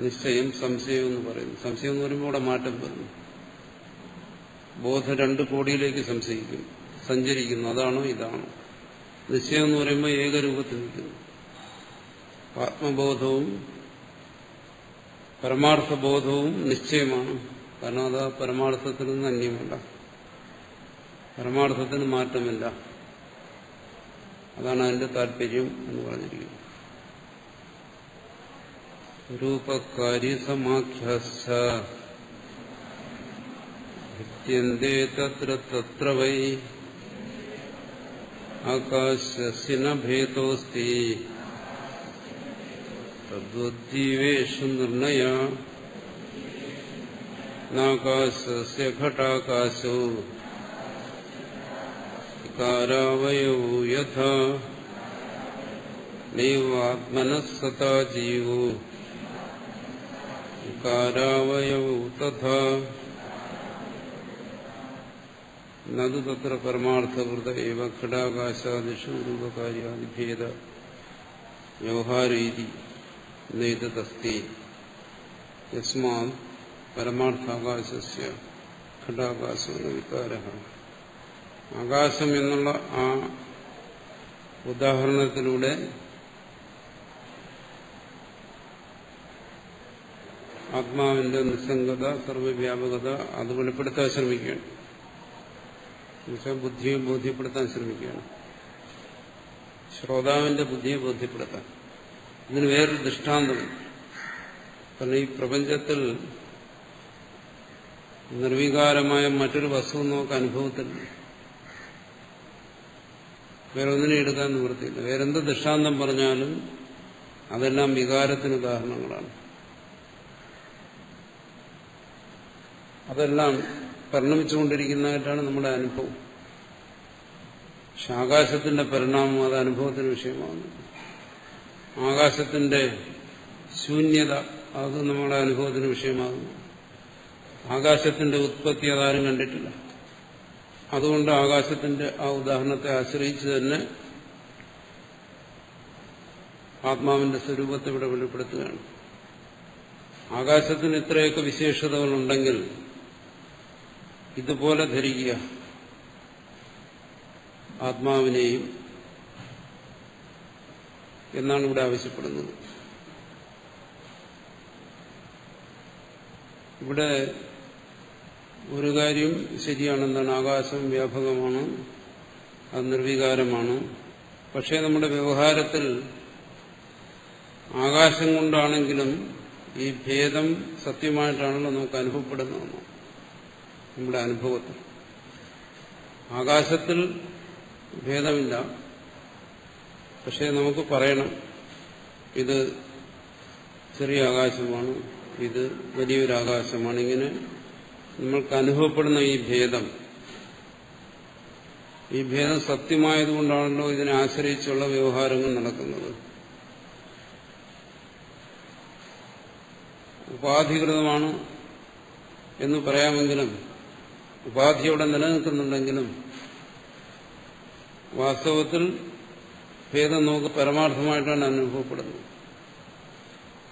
നിശ്ചയം, സംശയം എന്ന് പറയുന്നു. സംശയം എന്ന് പറയുമ്പോൾ ഇവിടെ മാറ്റം വരുന്നു. ബോധം 2 കോടിയിലേക്ക് സംശയിക്കും, സഞ്ചരിക്കുന്നു. അതാണോ ഇതാണോ? നിശ്ചയം എന്ന് പറയുമ്പോൾ ഏകരൂപത്തിൽ നിൽക്കുന്നു. ആത്മബോധവും പരമാർത്ഥബോധവും നിശ്ചയമാണ്. കാരണം അത് പരമാർത്ഥത്തിൽ നിന്ന് അന്യമല്ല. പരമാർത്ഥത്തിന് മാറ്റമില്ല. അതാണ് അതിന്റെ താല്പര്യം എന്ന് പറഞ്ഞിരിക്കുന്നത്. രൂപകാരി സമാഖ്യാശ്ച ഭിദ്യന്തേ തത്ര തത്ര വൈ ആകാശസ്യ ന ഭേദോസ്തി തദ്വദ്ജീവേഷു നിർണയ നാകാശസ്യ ഘടാകാശോ വികാരാവയോ യഥാ നൈവാത്മനഃ സതാ ജീവോ വികാരാവയോ തഥാ നതു തത്ര പരമാർത്ഥകൃത ഏവ ഘടാകാശാദിഷു രൂപകാര്യാദിഭേദ വ്യവഹാരീതി നൈതദസ്തി യസ്മാത് പരമാർത്ഥാകാശസ്യ ഘടാകാശോ ന വികാരഃ. ആകാശം എന്നുള്ള ആ ഉദാഹരണത്തിലൂടെ ആത്മാവിന്റെ നിസ്സംഗത, സർവ്വവ്യാപകത അത് വെളിപ്പെടുത്താൻ ശ്രമിക്കുകയാണ്. എന്നുവെച്ചാൽ ബുദ്ധിയെ ബോധ്യപ്പെടുത്താൻ ശ്രമിക്കുകയാണ്, ശ്രോതാവിന്റെ ബുദ്ധിയെ ബോധ്യപ്പെടുത്താൻ. ഇതിന് വേറൊരു ദൃഷ്ടാന്തം. കാരണം ഈ പ്രപഞ്ചത്തിൽ നിർവികാരമായ മറ്റൊരു വസ്തു നമുക്ക് അനുഭവത്തില്ല. വേറെ ഒന്നിനെ എടുക്കാൻ നിവൃത്തിയില്ല. വേറെന്ത് ദൃഷ്ടാന്തം പറഞ്ഞാലും അതെല്ലാം വികാരത്തിന് ഉദാഹരണങ്ങളാണ്. അതെല്ലാം പരിണമിച്ചുകൊണ്ടിരിക്കുന്നതായിട്ടാണ് നമ്മുടെ അനുഭവം. പക്ഷെ ആകാശത്തിന്റെ പരിണാമം അത് അനുഭവത്തിന് വിഷയമാകുന്നു. ആകാശത്തിന്റെ ശൂന്യത അത് നമ്മുടെ അനുഭവത്തിന് വിഷയമാകുന്നു. ആകാശത്തിന്റെ ഉത്പത്തി അതാരും കണ്ടിട്ടില്ല. അതുകൊണ്ട് ആകാശത്തിന്റെ ആ ഉദാഹരണത്തെ ആശ്രയിച്ച് തന്നെ ആത്മാവിന്റെ സ്വരൂപത്തെ ഇവിടെ വെളിപ്പെടുത്തുകയാണ്. ആകാശത്തിന് ഇത്രയൊക്കെ വിശേഷതകളുണ്ടെങ്കിൽ ഇതുപോലെ ധരിക്കുക ആത്മാവിനെയും എന്നാണ് ഇവിടെ ആവശ്യപ്പെടുന്നത്. ഇവിടെ ഒരു കാര്യം ശരിയാണെന്താണ്, ആകാശം വ്യാപകമാണ്, അത് നിർവികാരമാണ്. പക്ഷേ നമ്മുടെ വ്യവഹാരത്തിൽ ആകാശം കൊണ്ടാണെങ്കിലും ഈ ഭേദം സത്യമായിട്ടാണല്ലോ നമുക്ക് അനുഭവപ്പെടുന്നതെന്ന്. നമ്മുടെ അനുഭവത്തിൽ ആകാശത്തിൽ ഭേദമില്ല, പക്ഷേ നമുക്ക് പറയണം ഇത് ചെറിയ ആകാശമാണ്, ഇത് വലിയൊരാകാശമാണ്. ഇങ്ങനെ നമ്മൾക്ക് അനുഭവപ്പെടുന്ന ഈ ഭേദം സത്യമായതുകൊണ്ടാണല്ലോ ഇതിനെ ആശ്രയിച്ചുള്ള വ്യവഹാരങ്ങൾ നടക്കുന്നത്. ഉപാധികൃതമാണ് എന്ന് പറയാമെങ്കിലും, ഉപാധിയോടെ നിലനിൽക്കുന്നുണ്ടെങ്കിലും വാസ്തവത്തിൽ ഭേദം നമുക്ക് പരമാർത്ഥമായിട്ടാണ് അനുഭവപ്പെടുന്നത്.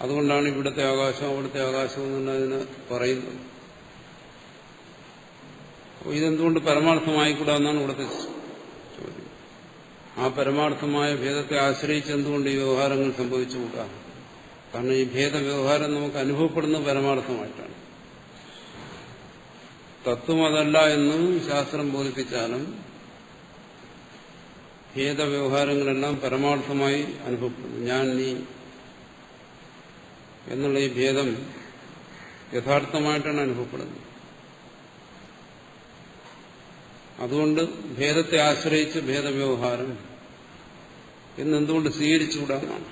അതുകൊണ്ടാണ് ഇവിടുത്തെ ആകാശം അവിടുത്തെ ആകാശം എന്നുള്ളതിന് പറയുന്നത്. ഇതെന്തുകൊണ്ട് പരമാർത്ഥമായിക്കൂടാന്നാണ് ഇവിടുത്തെ ചോദ്യം. ആ പരമാർത്ഥമായ ഭേദത്തെ ആശ്രയിച്ച് എന്തുകൊണ്ട് ഈ വ്യവഹാരങ്ങൾ സംഭവിച്ചുകൂടാ? കാരണം ഈ ഭേദവ്യവഹാരം നമുക്ക് അനുഭവപ്പെടുന്നത് പരമാർത്ഥമായിട്ടാണ്. തത്വം അതല്ല എന്നും ശാസ്ത്രം ബോധിപ്പിച്ചാലും ഭേദവ്യവഹാരങ്ങളെല്ലാം പരമാർത്ഥമായി അനുഭവപ്പെടുന്നു. ഞാൻ നീ എന്നുള്ള ഈ ഭേദം യഥാർത്ഥമായിട്ടാണ് അനുഭവപ്പെടുന്നത്. അതുകൊണ്ട് ഭേദത്തെ ആശ്രയിച്ച് ഭേദവ്യവഹാരം എന്നെന്തുകൊണ്ട് സ്വീകരിച്ചുകൂടാന്നാണ്.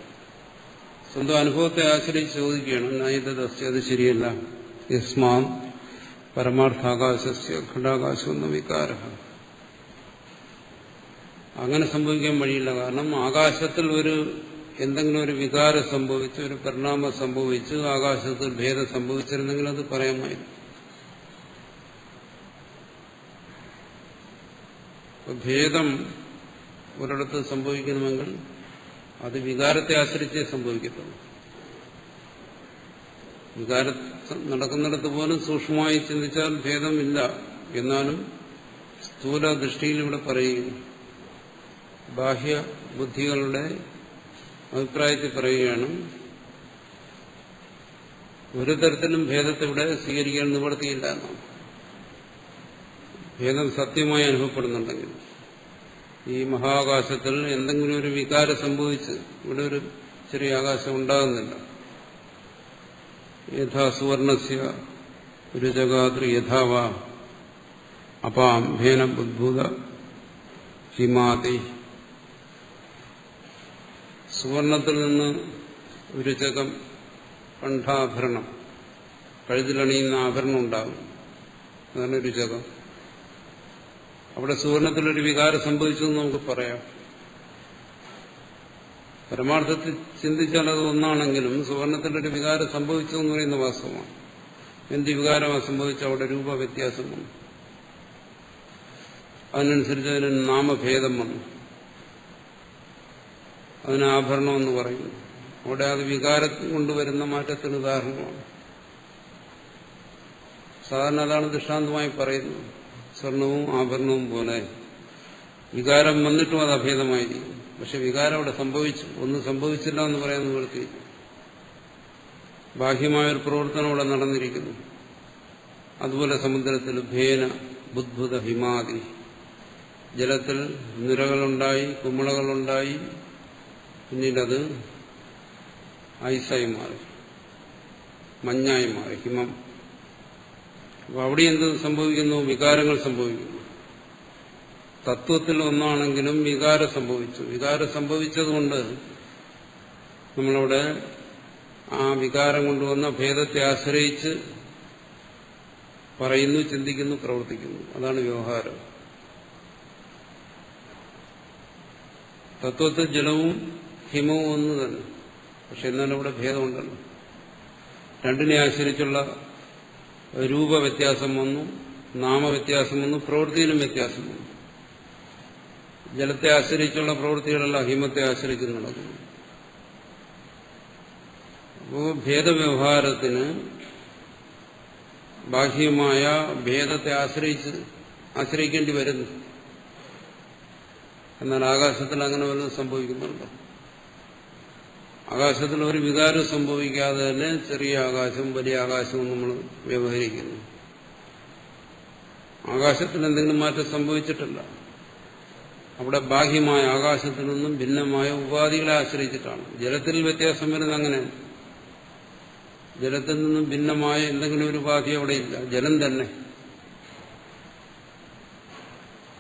സ്വന്തം അനുഭവത്തെ ആശ്രയിച്ച് ചോദിക്കുകയാണ്, നൈതദസ്യ അത് ശരിയല്ല, യസ്മാൻ പരമാർത്ഥാകാശസ്യ ഘടാകാശമെന്ന വികാര. അങ്ങനെ സംഭവിക്കാൻ വഴിയില്ല. കാരണം ആകാശത്തിൽ എന്തെങ്കിലും ഒരു വികാരം സംഭവിച്ച്, ഒരു പരിണാമം സംഭവിച്ച് ആകാശത്തിൽ ഭേദം സംഭവിച്ചിരുന്നെങ്കിൽ അത് പറയാമായിരുന്നു. ഭേദം ഒരിടത്ത് സംഭവിക്കണമെങ്കിൽ അത് വികാരത്തെ ആശ്രയിച്ചേ സംഭവിക്കത്തുള്ളൂ. വികാരം നടക്കുന്നിടത്ത് പോലും സൂക്ഷ്മമായി ചിന്തിച്ചാൽ ഭേദമില്ല. എന്നാലും സ്ഥൂല ദൃഷ്ടിയിൽ ഇവിടെ പറയുകയാണ്, ബാഹ്യ ബുദ്ധികളുടെ അഭിപ്രായത്തിൽ പറയുകയാണ്, ഒരു തരത്തിലും ഭേദത്തെ ഇവിടെ സ്വീകരിക്കാൻ നിവർത്തിയില്ല എന്നാണ്. ഭേദം സത്യമായി അനുഭവപ്പെടുന്നുണ്ടെങ്കിൽ ഈ മഹാകാശത്തിൽ എന്തെങ്കിലും ഒരു വികാരം സംഭവിച്ച് ഇവിടെ ഒരു ചെറിയ ആകാശം ഉണ്ടാകുന്നില്ല. യഥാ സുവർണസ്യ ഒരു ജഗാതൃ യഥാവാ അപാം ഭേന ബുദ്ഭൂത ഹിമാതി. സുവർണത്തിൽ നിന്ന് ഒരു ജഗം, കണ്ഠാഭരണം, കഴുതിലണിയുന്ന ആഭരണം ഉണ്ടാകും. അതാണ് ഒരു ജഗം. അവിടെ സുവർണത്തിലൊരു വികാരം സംഭവിച്ചു എന്ന് നമുക്ക് പറയാം. പരമാർത്ഥത്തിൽ ചിന്തിച്ചാൽ അത് ഒന്നാണെങ്കിലും സുവർണത്തിലൊരു വികാരം സംഭവിച്ചു എന്ന് പറയുന്ന വാസ്തവമാണ്. എന്ത് വികാരമാണ് സംഭവിച്ച അവിടെ രൂപവ്യത്യാസം വന്നു. അതിനനുസരിച്ച് അതിന് നാമഭേദം വന്നു. അതിന് ആഭരണം എന്ന് പറയുന്നു. അവിടെ അത് വികാരം കൊണ്ടുവരുന്ന മാറ്റത്തിന് ഉദാഹരണമാണ്. സാധാരണ അതാണ് ദൃഷ്ടാന്തമായി പറയുന്നത്. സ്വർണവും ആഭരണവും പോലെ വികാരം വന്നിട്ടും അത് അഭേദമായിരിക്കും. പക്ഷെ വികാരം അവിടെ സംഭവിച്ചു, ഒന്നും സംഭവിച്ചില്ല എന്ന് പറയാൻ നിവൃത്തിയില്ല. ബാഹ്യമായൊരു പ്രവർത്തനം അവിടെ നടന്നിരിക്കുന്നു. അതുപോലെ സമുദ്രത്തിൽ ഭേന ബുദ്ഭുത ഹിമാതി, ജലത്തിൽ നിരകളുണ്ടായി, കുമിളകളുണ്ടായി, പിന്നീടത് ഐസായി മാറി, മഞ്ഞായി മാറി, ഹിമം. അപ്പൊ അവിടെ എന്ത് സംഭവിക്കുന്നു? വികാരങ്ങൾ സംഭവിക്കുന്നു. തത്വത്തിൽ ഒന്നാണെങ്കിലും വികാരം സംഭവിച്ചു. വികാരം സംഭവിച്ചതുകൊണ്ട് നമ്മളവിടെ ആ വികാരം കൊണ്ടുവന്ന ഭേദത്തെ ആശ്രയിച്ച് പറയുന്നു, ചിന്തിക്കുന്നു, പ്രവർത്തിക്കുന്നു. അതാണ് വ്യവഹാരം. തത്വത്തിൽ ജലവും ഹിമവും ഒന്ന് തന്നെ, പക്ഷെ എന്നാലും ഇവിടെ ഭേദമുണ്ടല്ലോ. രണ്ടിനെ ആശ്രയിച്ചുള്ള രൂപവ്യത്യാസം വന്നു, നാമവ്യത്യാസം വന്നു, പ്രവൃത്തിയിലും വ്യത്യാസം വന്നു. ജലത്തെ ആശ്രയിച്ചുള്ള പ്രവൃത്തികളല്ല ഹിമത്തെ ആശ്രയിച്ച് നടക്കുന്നു. അപ്പോൾ ഭേദവ്യവഹാരത്തിന് ബാഹ്യമായ ഭേദത്തെ ആശ്രയിക്കേണ്ടി വരുന്നു. എന്നാൽ ആകാശത്തിൽ അങ്ങനെ വല്ലതും സംഭവിക്കുന്നുണ്ടോ? ആകാശത്തിൽ ഒരു വികാരം സംഭവിക്കാതെ തന്നെ ചെറിയ ആകാശം വലിയ ആകാശവും നമ്മൾ വ്യവഹരിക്കുന്നു. ആകാശത്തിൽ എന്തെങ്കിലും മാറ്റം സംഭവിച്ചിട്ടില്ല. അവിടെ ബാഹ്യമായ ആകാശത്തിൽ നിന്നും ഭിന്നമായ ഉപാധികളെ ആശ്രയിച്ചിട്ടാണ്. ജലത്തിൽ വ്യത്യാസം വരുന്നത് അങ്ങനെ. ജലത്തിൽ നിന്നും ഭിന്നമായ എന്തെങ്കിലും ഒരു ഉപാധി അവിടെയില്ല, ജലം തന്നെ.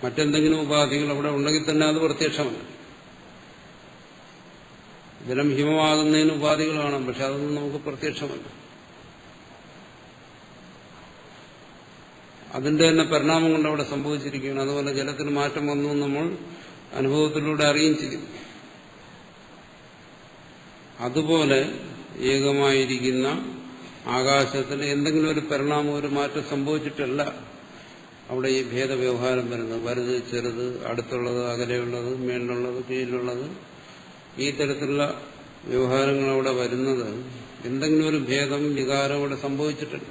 മറ്റെന്തെങ്കിലും ഉപാധികൾ അവിടെ ഉണ്ടെങ്കിൽ തന്നെ അത് പ്രത്യക്ഷമല്ല. ജലം ഹിമമാകുന്നതിന് ഉപാധികൾ കാണാം, പക്ഷെ അതൊന്നും നമുക്ക് പ്രത്യക്ഷമല്ല. അതിന്റെ തന്നെ പരിണാമം കൊണ്ട് അവിടെ സംഭവിച്ചിരിക്കുകയാണ്. അതുപോലെ ജലത്തിന് മാറ്റം വന്നു നമ്മൾ അനുഭവത്തിലൂടെ അറിയുകയും ചെയ്യുന്നു. അതുപോലെ ഏകമായിരിക്കുന്ന ആകാശത്തിന് എന്തെങ്കിലും ഒരു പരിണാമം, ഒരു മാറ്റം സംഭവിച്ചിട്ടല്ല അവിടെ ഈ ഭേദവ്യവഹാരം വരുന്നത്. വലുത്, ചെറുത്, അടുത്തുള്ളത്, അകലെയുള്ളത്, മേളിലുള്ളത്, കീഴിലുള്ളത്, ഈ തരത്തിലുള്ള വ്യവഹാരങ്ങൾ അവിടെ വരുന്നത് എന്തെങ്കിലും ഒരു ഭേദം, വികാരം അവിടെ സംഭവിച്ചിട്ടില്ല.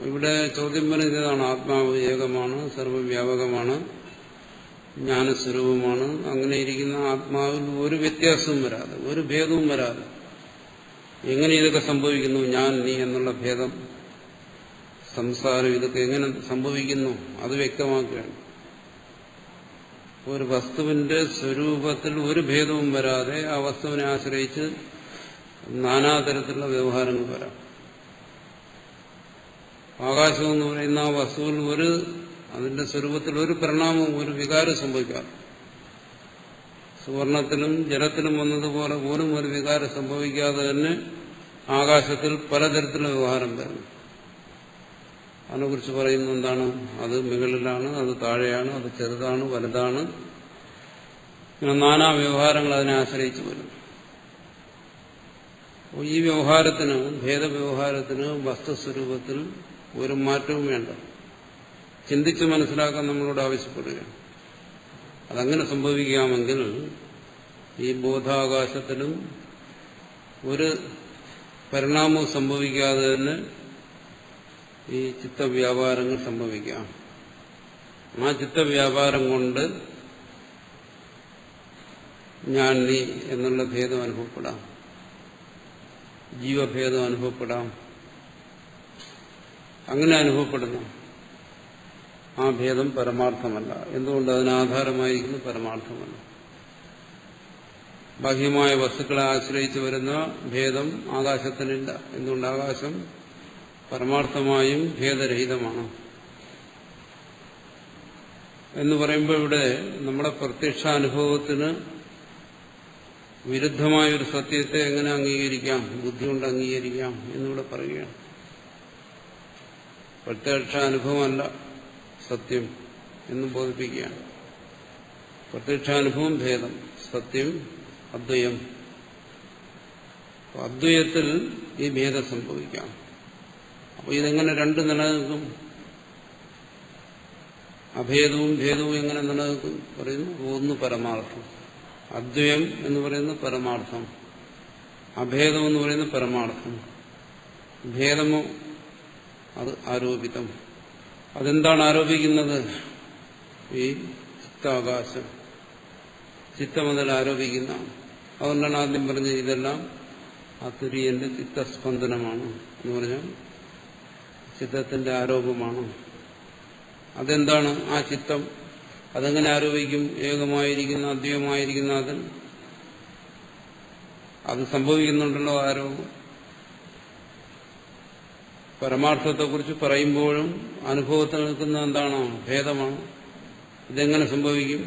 ഇവിടെ ചോദ്യം വരുന്നതാണ്, ആത്മാവ് ഏകമാണ്, സർവ്വവ്യാപകമാണ്, ജ്ഞാനസ്വരൂപമാണ്. അങ്ങനെ ഇരിക്കുന്ന ആത്മാവിൽ ഒരു വ്യത്യാസവും വരാതെ, ഒരു ഭേദവും വരാതെ എങ്ങനെ ഇതൊക്കെ സംഭവിക്കുന്നു? ഞാൻ, നീ എന്നുള്ള ഭേദം, സംസാരം, ഇതൊക്കെ എങ്ങനെ സംഭവിക്കുന്നു? അത് വ്യക്തമാക്കുകയാണ്. ഒരു വസ്തുവിന്റെ സ്വരൂപത്തിൽ ഒരു ഭേദവും വരാതെ ആ വസ്തുവിനെ ആശ്രയിച്ച് നാനാതരത്തിലുള്ള വ്യവഹാരങ്ങൾ വരാം. ആകാശം എന്ന് പറയുന്ന ആ വസ്തുവിൽ അതിന്റെ സ്വരൂപത്തിൽ ഒരു പരിണാമവും, ഒരു വികാരം സംഭവിക്കാറ്. സുവർണത്തിലും ജലത്തിലും വന്നതുപോലെ പോലും ഒരു വികാരം സംഭവിക്കാതെ തന്നെ ആകാശത്തിൽ പലതരത്തിലുള്ള വ്യവഹാരം വരുന്നു. അതിനെക്കുറിച്ച് പറയുന്നത് എന്താണ്? അത് മുകളിലാണ്, അത് താഴെയാണ്, അത് ചെറുതാണ്, വലുതാണ്. ഇങ്ങനെ നാനാ വ്യവഹാരങ്ങൾ അതിനെ ആശ്രയിച്ച് വരും. ഈ വ്യവഹാരത്തിന്, ഭേദവ്യവഹാരത്തിന് വസ്തുസ്വരൂപത്തിൽ ഒരു മാറ്റവും വേണ്ട. ചിന്തിച്ച് മനസ്സിലാക്കാൻ നമ്മളോട് ആവശ്യപ്പെടുകയാണ്. അതങ്ങനെ സംഭവിക്കാമെങ്കിൽ ഈ ബോധാകാശത്തിലും ഒരു പരിണാമവും സംഭവിക്കാതെ തന്നെ ഈ ചിത്തവ്യാപാരങ്ങൾ സംഭവിക്കാം. ആ ചിത്തവ്യാപാരം കൊണ്ട് ഞാൻ, നീ എന്നുള്ള ഭേദം അനുഭവപ്പെടാം, ജീവഭേദം അനുഭവപ്പെടാം. അങ്ങനെ അനുഭവപ്പെടുന്നു ആ ഭേദം പരമാർത്ഥമല്ല. എന്തുകൊണ്ട്? അതിനാധാരമായിരിക്കുന്നു പരമാർത്ഥമല്ല. ബാഹ്യമായ വസ്തുക്കളെ ആശ്രയിച്ച് വരുന്ന ഭേദം ആകാശത്തിനില്ല. എന്തുകൊണ്ട്? ആകാശം പരമാർത്ഥമായും ഭേദരഹിതമാണ്. എന്ന് പറയുമ്പോൾ ഇവിടെ നമ്മുടെ പ്രത്യക്ഷാനുഭവത്തിന് വിരുദ്ധമായൊരു സത്യത്തെ എങ്ങനെ അംഗീകരിക്കാം? ബുദ്ധി കൊണ്ട് അംഗീകരിക്കാം എന്നിവിടെ പറയുകയാണ്. പ്രത്യക്ഷാനുഭവമല്ല സത്യം എന്ന് ബോധിപ്പിക്കുകയാണ്. പ്രത്യക്ഷാനുഭവം ഭേദം, സത്യം അദ്വയം. അദ്വയത്തിൽ ഈ ഭേദം സംഭവിക്കാം. അപ്പോൾ ഇതെങ്ങനെ രണ്ട് നിലനിൽക്കും? അഭേദവും ഭേദവും എങ്ങനെ നിലനിൽക്കും? പറയുന്നു, ഒന്ന് പരമാർത്ഥം. അദ്വയം എന്ന് പറയുന്നത് പരമാർത്ഥം, അഭേദം എന്ന് പറയുന്നത് പരമാർത്ഥം. ഭേദമോ അത് ആരോപിതം. അതെന്താണ് ആരോപിക്കുന്നത്? ഈ ചിത്താകാശം ചിത്തമുതൽ ആരോപിക്കുന്നതാണ്. അതുകൊണ്ടാണ് ആദ്യം പറഞ്ഞത് ഇതെല്ലാം ആ തുര്യന്റെ ചിത്തസ്പന്ദനമാണ് എന്ന് പറഞ്ഞാൽ ചിത്തത്തിന്റെ ആരോപമാണ്. അതെന്താണ് ആ ചിത്തം? അതെങ്ങനെ ആരോപിക്കും? ഏകമായിരിക്കുന്ന അദ്വൈതമായിരിക്കുന്ന അതിൽ അത് സംഭവിക്കുന്നുണ്ടല്ലോ ആരോപം. പരമാർത്ഥത്തെക്കുറിച്ച് പറയുമ്പോഴും അനുഭവത്തിൽ നിൽക്കുന്ന എന്താണോ? ഭേദമാണ്. ഇതെങ്ങനെ സംഭവിക്കും?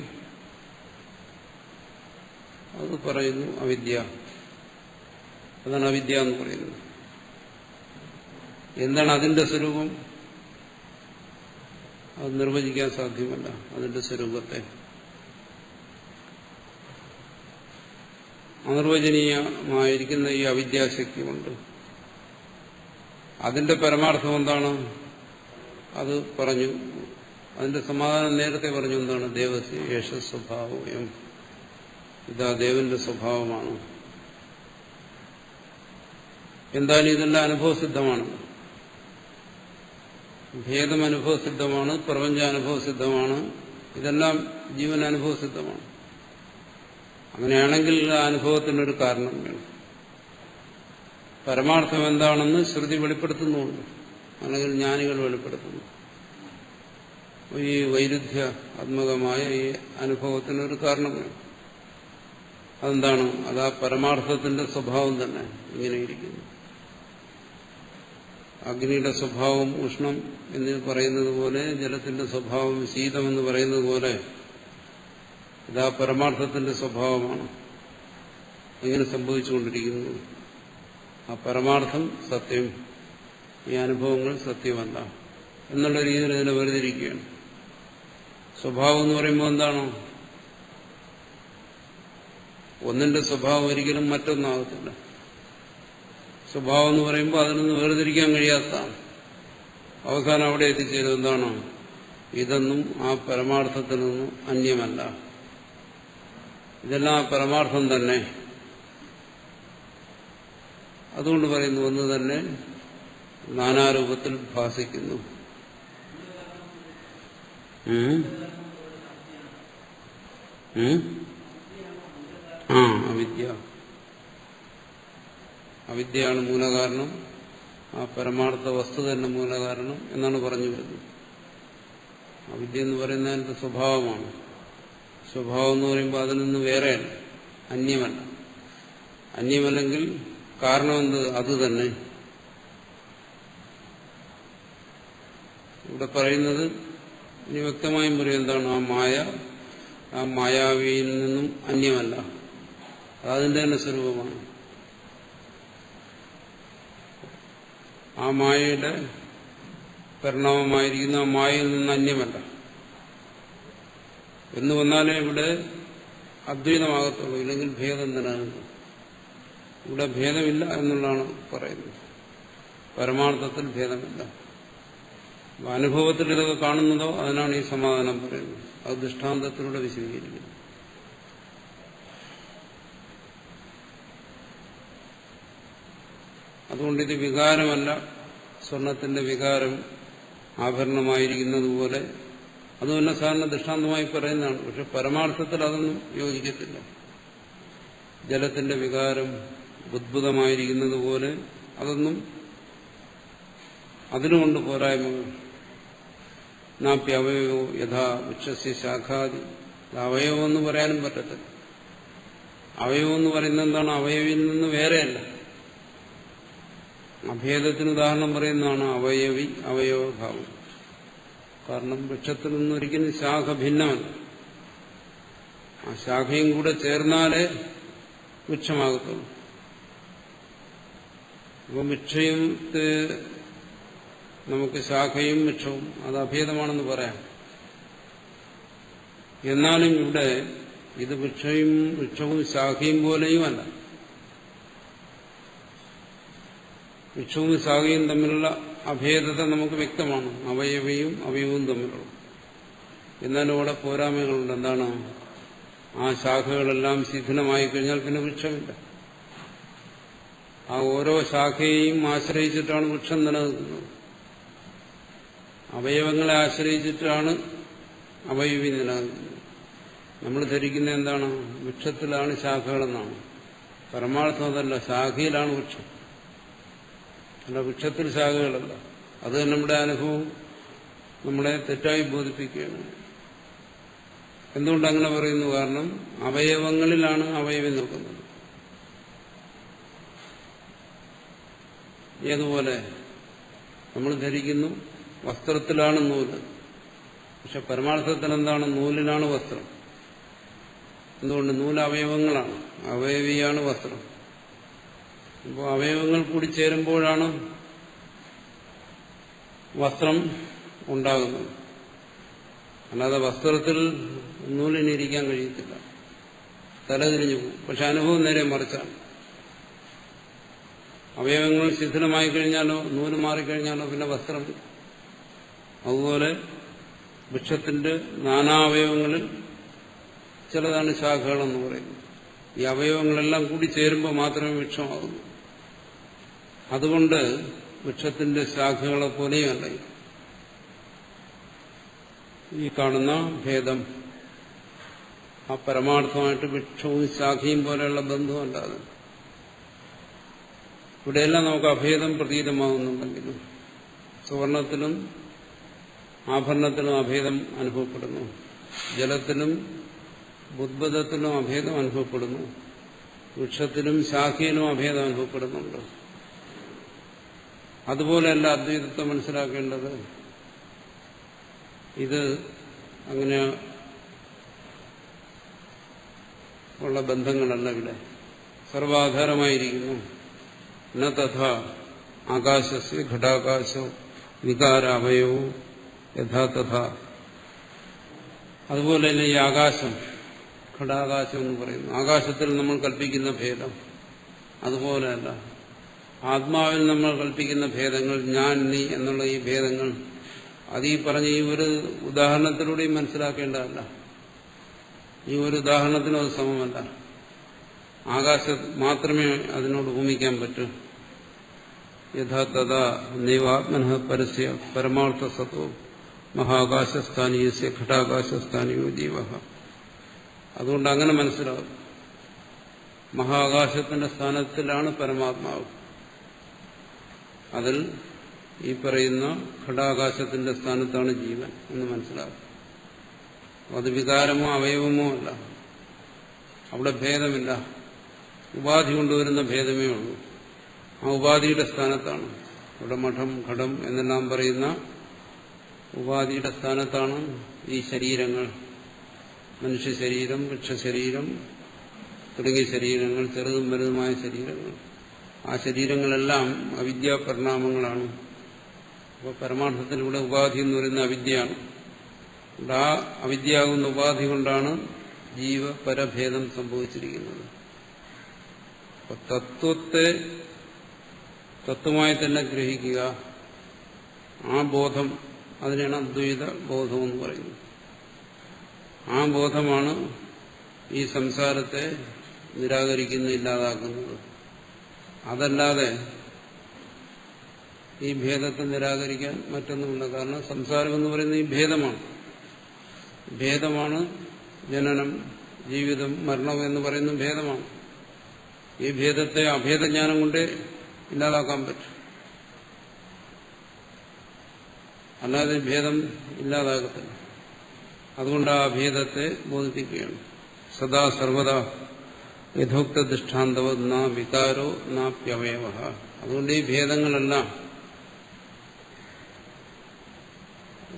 അത് പറയുന്നു അവിദ്യ. അതാണ് അവിദ്യ എന്ന് പറയുന്നത്. എന്താണ് അതിന്റെ സ്വരൂപം? അത് നിർവചിക്കാൻ സാധ്യമല്ല അതിന്റെ സ്വരൂപത്തെ. അനിർവചനീയമായിരിക്കുന്ന ഈ അവിദ്യാശക്തി കൊണ്ട് അതിന്റെ പരമാർത്ഥം എന്താണ്? അത് പറഞ്ഞു. അതിന്റെ സമാധാനം നേരത്തെ പറഞ്ഞു. എന്താണ്? ദേവസ്യ യേശ സ്വഭാവം. ഇതാ ദേവന്റെ സ്വഭാവമാണ്. എന്തായാലും ഇതെല്ലാം അനുഭവസിദ്ധമാണ്. ഭേദം അനുഭവസിദ്ധമാണ്, പ്രപഞ്ചാനുഭവസിദ്ധമാണ്, ഇതെല്ലാം ജീവൻ അനുഭവസിദ്ധമാണ്. അങ്ങനെയാണെങ്കിൽ ആ അനുഭവത്തിനൊരു കാരണം വേണം. പരമാർത്ഥം എന്താണെന്ന് ശ്രുതി വെളിപ്പെടുത്തുന്നുണ്ട്, അല്ലെങ്കിൽ ജ്ഞാനികൾ വെളിപ്പെടുത്തുന്നു. ഈ വൈരുദ്ധ്യാത്മകമായ ഈ അനുഭവത്തിനൊരു കാരണം വേണം. അതെന്താണ്? അതാ പരമാർത്ഥത്തിന്റെ സ്വഭാവം തന്നെ ഇങ്ങനെയിരിക്കുന്നു. അഗ്നിയുടെ സ്വഭാവം ഉഷ്ണം എന്ന് പറയുന്നത് പോലെ, ജലത്തിന്റെ സ്വഭാവം ശീതമെന്ന് പറയുന്നത് പോലെ ഇതാ പരമാർത്ഥത്തിന്റെ സ്വഭാവമാണ്. ഇങ്ങനെ സംഭവിച്ചുകൊണ്ടിരിക്കുന്നു. ആ പരമാർത്ഥം സത്യം, ഈ അനുഭവങ്ങൾ സത്യമല്ല എന്നുള്ള രീതിയിൽ ഇതിനെ വേർതിരിക്കുകയാണ്. സ്വഭാവം എന്ന് പറയുമ്പോൾ എന്താണോ? ഒന്നിന്റെ സ്വഭാവം ഒരിക്കലും മറ്റൊന്നാകത്തില്ല. സ്വഭാവം എന്ന് പറയുമ്പോൾ അതിൽ നിന്ന് വേർതിരിക്കാൻ കഴിയാത്തതാണ്. അവസാനം അവിടെ എത്തിച്ചേരും. എന്താണോ? ഇതൊന്നും ആ പരമാർത്ഥത്തിൽ നിന്നും അന്യമല്ല. ഇതെല്ലാം ആ പരമാർത്ഥം തന്നെ. അതുകൊണ്ട് പറയുന്നു ഒന്ന് തന്നെ നാനാരൂപത്തിൽ ഭാസിക്കുന്നു. അവിദ്യ. അവിദ്യയാണ് മൂലകാരണം. ആ പരമാർത്ഥ വസ്തു തന്നെ മൂലകാരണം എന്നാണ് പറഞ്ഞു വരുന്നത്. അവിദ്യ എന്ന് പറയുന്നത് അതിന്റെ സ്വഭാവമാണ്. സ്വഭാവം എന്ന് പറയുമ്പോൾ അതിൽ നിന്ന് വേറെയല്ല, അന്യമല്ല. അന്യമല്ലെങ്കിൽ കാരണം എന്ത്? അത് തന്നെ. ഇവിടെ പറയുന്നത് ഇനി വ്യക്തമായും പറയും എന്താണ്? ആ മായ ആ മായാവിയിൽ നിന്നും അന്യമല്ല, അതിന്റെ തന്നെ സ്വരൂപമാണ്. ആ മായയുടെ പരിണാമമായിരിക്കുന്ന ആ മായയിൽ നിന്ന് അന്യമല്ല എന്ന് വന്നാലേ ഇവിടെ അദ്വൈതമാകത്തുള്ളൂ. ഇല്ലെങ്കിൽ ഭേദം നിലനിൽക്കും. ഇവിടെ ഭേദമില്ല എന്നുള്ളതാണ് പറയുന്നത്. പരമാർത്ഥത്തിൽ ഭേദമില്ല. അനുഭവത്തിൽ ഇതൊക്കെ കാണുന്നതോ അതിനാണ് ഈ സമാധാനം പറയുന്നത്. അത് ദൃഷ്ടാന്തത്തിലൂടെ വിശദീകരിക്കുന്നു. അതുകൊണ്ട് ഇത് വികാരമല്ല. സ്വർണത്തിന്റെ വികാരം ആഭരണമായിരിക്കുന്നത് പോലെ അതുമല്ല സാധാരണ ദൃഷ്ടാന്തമായി പറയുന്നതാണ്. പക്ഷെ പരമാർത്ഥത്തിൽ അതൊന്നും യോജിക്കത്തില്ല. ജലത്തിന്റെ വികാരം ഉദ്ഭുതമായിരിക്കുന്നത് പോലെ അതൊന്നും അതിനുകൊണ്ട് പോരായ്മകൾ. നാപ്യവയോ യഥാ വൃക്ഷസ്യ ശാഖാദി. അവയവം എന്ന് പറയാനും പറ്റത്തില്ല. അവയവം എന്ന് പറയുന്നത് എന്താണ്? അവയവിൽ നിന്ന് വേറെയല്ല. അഭേദത്തിന് ഉദാഹരണം പറയുന്നതാണ് അവയവി അവയവഭാവം. കാരണം വൃക്ഷത്തിൽ നിന്നൊരിക്കലും ശാഖ ഭിന്നമല്ല. ആ ശാഖയും കൂടെ ചേർന്നാലേ വൃക്ഷമാകത്തുള്ളൂ. അപ്പം വൃക്ഷത്തെ നമുക്ക് ശാഖയും വൃക്ഷവും അത് അഭേദമാണെന്ന് പറയാം. എന്നാലും ഇവിടെ ഇത് വൃക്ഷവും ശാഖയും പോലെയുമല്ല. വൃക്ഷവും ശാഖയും തമ്മിലുള്ള അഭേദത നമുക്ക് വ്യക്തമാണ്. അവയവയും അവയവവും തമ്മിലുള്ള. എന്നാലും ഇവിടെ പോരായ്മകളുണ്ട്. എന്താണ്? ആ ശാഖകളെല്ലാം ശിഥിലമായി കഴിഞ്ഞാൽ പിന്നെ വൃക്ഷമില്ല. ആ ഓരോ ശാഖയെയും ആശ്രയിച്ചിട്ടാണ് വൃക്ഷം നിലനിൽക്കുന്നത്. അവയവങ്ങളെ ആശ്രയിച്ചിട്ടാണ് അവയവി നിലനിൽക്കുന്നു. നമ്മൾ ധരിക്കുന്ന എന്താണ്? വൃക്ഷത്തിലാണ് ശാഖകളെന്നാണ്. പരമാർത്ഥം അതല്ല, ശാഖയിലാണ് വൃക്ഷം, അല്ല വൃക്ഷത്തിൽ ശാഖകളല്ല. അത് നമ്മുടെ അനുഭവം നമ്മളെ തെറ്റായി ബോധിപ്പിക്കുകയാണ്. എന്തുകൊണ്ട് അങ്ങനെ പറയുന്നു? കാരണം അവയവങ്ങളിലാണ് അവയവം നിൽക്കുന്നത്. ഏതുപോലെ നമ്മൾ ധരിക്കുന്നു വസ്ത്രത്തിലാണ് നൂല്, പക്ഷെ പരമാർത്ഥത്തിൽ എന്താണ്? നൂലിലാണ് വസ്ത്രം. എന്തുകൊണ്ട്? നൂല് അവയവങ്ങളാണ്, അവയവിയാണ് വസ്ത്രം. അപ്പോൾ അവയവങ്ങൾ കൂടി ചേരുമ്പോഴാണ് വസ്ത്രം ഉണ്ടാകുന്നത്. അല്ലാതെ വസ്ത്രത്തിൽ നൂലിനിരിക്കാൻ കഴിയത്തില്ല, തലതിരിഞ്ഞു പോകും. പക്ഷെ അനുഭവം നേരെ മറിച്ചാണ്. അവയവങ്ങൾ ശിഥിലമായി കഴിഞ്ഞാലോ, നൂല് മാറിക്കഴിഞ്ഞാലോ പിന്നെ വസ്ത്രം. അതുപോലെ വൃക്ഷത്തിന്റെ നാനാവയവങ്ങളിൽ ചിലതാണ് ശാഖകളെന്ന് പറയുന്നത്. ഈ അവയവങ്ങളെല്ലാം കൂടി ചേരുമ്പോൾ മാത്രമേ വൃക്ഷമാകുന്നു. അതുകൊണ്ട് വൃക്ഷത്തിന്റെ ശാഖകളെ പോലെയല്ല ഈ കാണുന്ന ഭേദം. ആ പരമാർത്ഥമായിട്ട് വൃക്ഷവും ശാഖയും പോലെയുള്ള ബന്ധമല്ലാതെ ഇവിടെയെല്ലാം നമുക്ക് അഭേദം പ്രതീതമാകുന്നുണ്ടെങ്കിലും സുവർണത്തിലും ആഭരണത്തിലും അഭേദം അനുഭവപ്പെടുന്നു, ജലത്തിലും ബുദ്ബുദത്തിലും അഭേദം അനുഭവപ്പെടുന്നു, വൃക്ഷത്തിലും ശാഖയിലും അഭേദം അനുഭവപ്പെടുന്നുണ്ട്. അതുപോലെയല്ല അദ്വൈതത്തെ മനസ്സിലാക്കേണ്ടത്. ഇത് അങ്ങനെ ഉള്ള ബന്ധങ്ങളല്ല ഇവിടെ സർവാധാരമായിരിക്കുന്നു. ന തഥാ ആകാശസ്യ ഘടാകാശോ വികാരാവയോ യഥാ തഥാ. അതുപോലെ തന്നെ ഈ ആകാശം, ഘടാകാശം എന്ന് പറയുന്നു, ആകാശത്തിൽ നമ്മൾ കൽപ്പിക്കുന്ന ഭേദം അതുപോലെയല്ല. ആത്മാവിൽ നമ്മൾ കൽപ്പിക്കുന്ന ഭേദങ്ങൾ, ഞാൻ നീ എന്നുള്ള ഈ ഭേദങ്ങൾ, അത് ഈ പറഞ്ഞ ഈ ഒരു ഉദാഹരണത്തിലൂടെയും മനസ്സിലാക്കേണ്ടതല്ല. ഈ ഒരു ഉദാഹരണത്തിനും അത് സമമല്ല. ആകാശം മാത്രമേ അതിനോട് ഉപമിക്കാൻ പറ്റൂ. യഥാതഥാ നൈവാത്മനഃ പരസ്യ പരമാർത്ഥ സത്തോ മഹാകാശസ്ഥാനീയസ്യ ഘടാകാശസ്ഥാനീയോ ജീവഃ. അതുകൊണ്ട് അങ്ങനെ മനസ്സിലാവും. മഹാകാശത്തിന്റെ സ്ഥാനത്തിലാണ് പരമാത്മാവ്, അതിൽ ഈ പറയുന്ന ഘടാകാശത്തിന്റെ സ്ഥാനത്താണ് ജീവൻ എന്ന് മനസ്സിലാവും. അത് വികാരമോ അവയവമോ അല്ല, അവിടെ ഭേദമില്ല, ഉപാധി കൊണ്ടുവരുന്ന ഭേദമേ ഉള്ളൂ. ആ ഉപാധിയുടെ സ്ഥാനത്താണ് ഇവിടെ മഠം ഘടം എന്നെല്ലാം പറയുന്ന ഉപാധിയുടെ സ്ഥാനത്താണ് ഈ ശരീരങ്ങൾ, മനുഷ്യ ശരീരം, വൃക്ഷശരീരം തുടങ്ങിയ ശരീരങ്ങൾ, ചെറുതും വലുതുമായ ശരീരങ്ങൾ. ആ ശരീരങ്ങളെല്ലാം അവിദ്യാപരിണാമങ്ങളാണ്. അപ്പോൾ പരമാർത്ഥത്തിൽ ഇവിടെ ഉപാധി എന്ന് പറയുന്ന അവിദ്യയാണ്. ആ അവിദ്യയാകുന്ന ഉപാധി കൊണ്ടാണ് ജീവപരഭേദം സംഭവിച്ചിരിക്കുന്നത്. അപ്പോൾ തത്വത്തെ തത്വമായി തന്നെ ഗ്രഹിക്കുക, ആ ബോധം, അതിനാണ് അദ്വൈത ബോധം എന്ന് പറയുന്നത്. ആ ബോധമാണ് ഈ സംസാരത്തെ നിരാകരിക്കുന്ന, ഇല്ലാതാക്കുന്നത്. അതല്ലാതെ ഈ ഭേദത്തെ നിരാകരിക്കാൻ മറ്റൊന്നുമില്ല. കാരണം സംസാരം എന്ന് പറയുന്നത് ഈ ഭേദമാണ്. ഭേദമാണ് ജനനം, ജീവിതം, മരണം എന്ന് പറയുന്ന ഭേദമാണ്. ഈ ഭേദത്തെ അഭേദജ്ഞാനം കൊണ്ട് ഇല്ലാതാക്കാൻ പറ്റും. അല്ലാതെ ഭേദം ഇല്ലാതാകത്തില്ല. അതുകൊണ്ട് ആ ഭേദത്തെ ബോധിപ്പിക്കുകയാണ്. സദാ സർവദാ യഥോക്ത ദൃഷ്ടാന്തവ ന വികാരോ നാപ്യവയവ. അതുകൊണ്ട് ഈ ഭേദങ്ങളെല്ലാം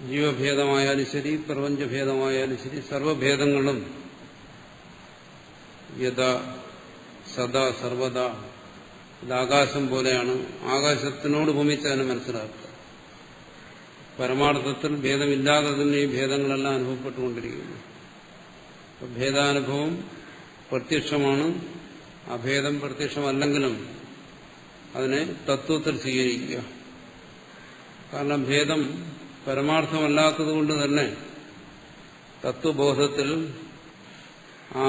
ജീവഭേദമായാലും ശരി, പ്രപഞ്ചഭേദമായാലും ശരി, സർവഭേദങ്ങളും യഥാ സദാ സർവദാ ഇത് ആകാശം പോലെയാണ്. ആകാശത്തിനോട് ഭൂമിച്ചതിനെ മനസ്സിലാക്കുക. പരമാർത്ഥത്തിൽ ഭേദമില്ലാതെ തന്നെ ഈ ഭേദങ്ങളെല്ലാം അനുഭവപ്പെട്ടുകൊണ്ടിരിക്കുന്നു. ഭേദാനുഭവം പ്രത്യക്ഷമാണ്. അഭേദം പ്രത്യക്ഷമല്ലെങ്കിലും അതിനെ തത്വത്തിൽ സ്വീകരിക്കുക. കാരണം ഭേദം പരമാർത്ഥമല്ലാത്തതുകൊണ്ട് തന്നെ തത്വബോധത്തിൽ ആ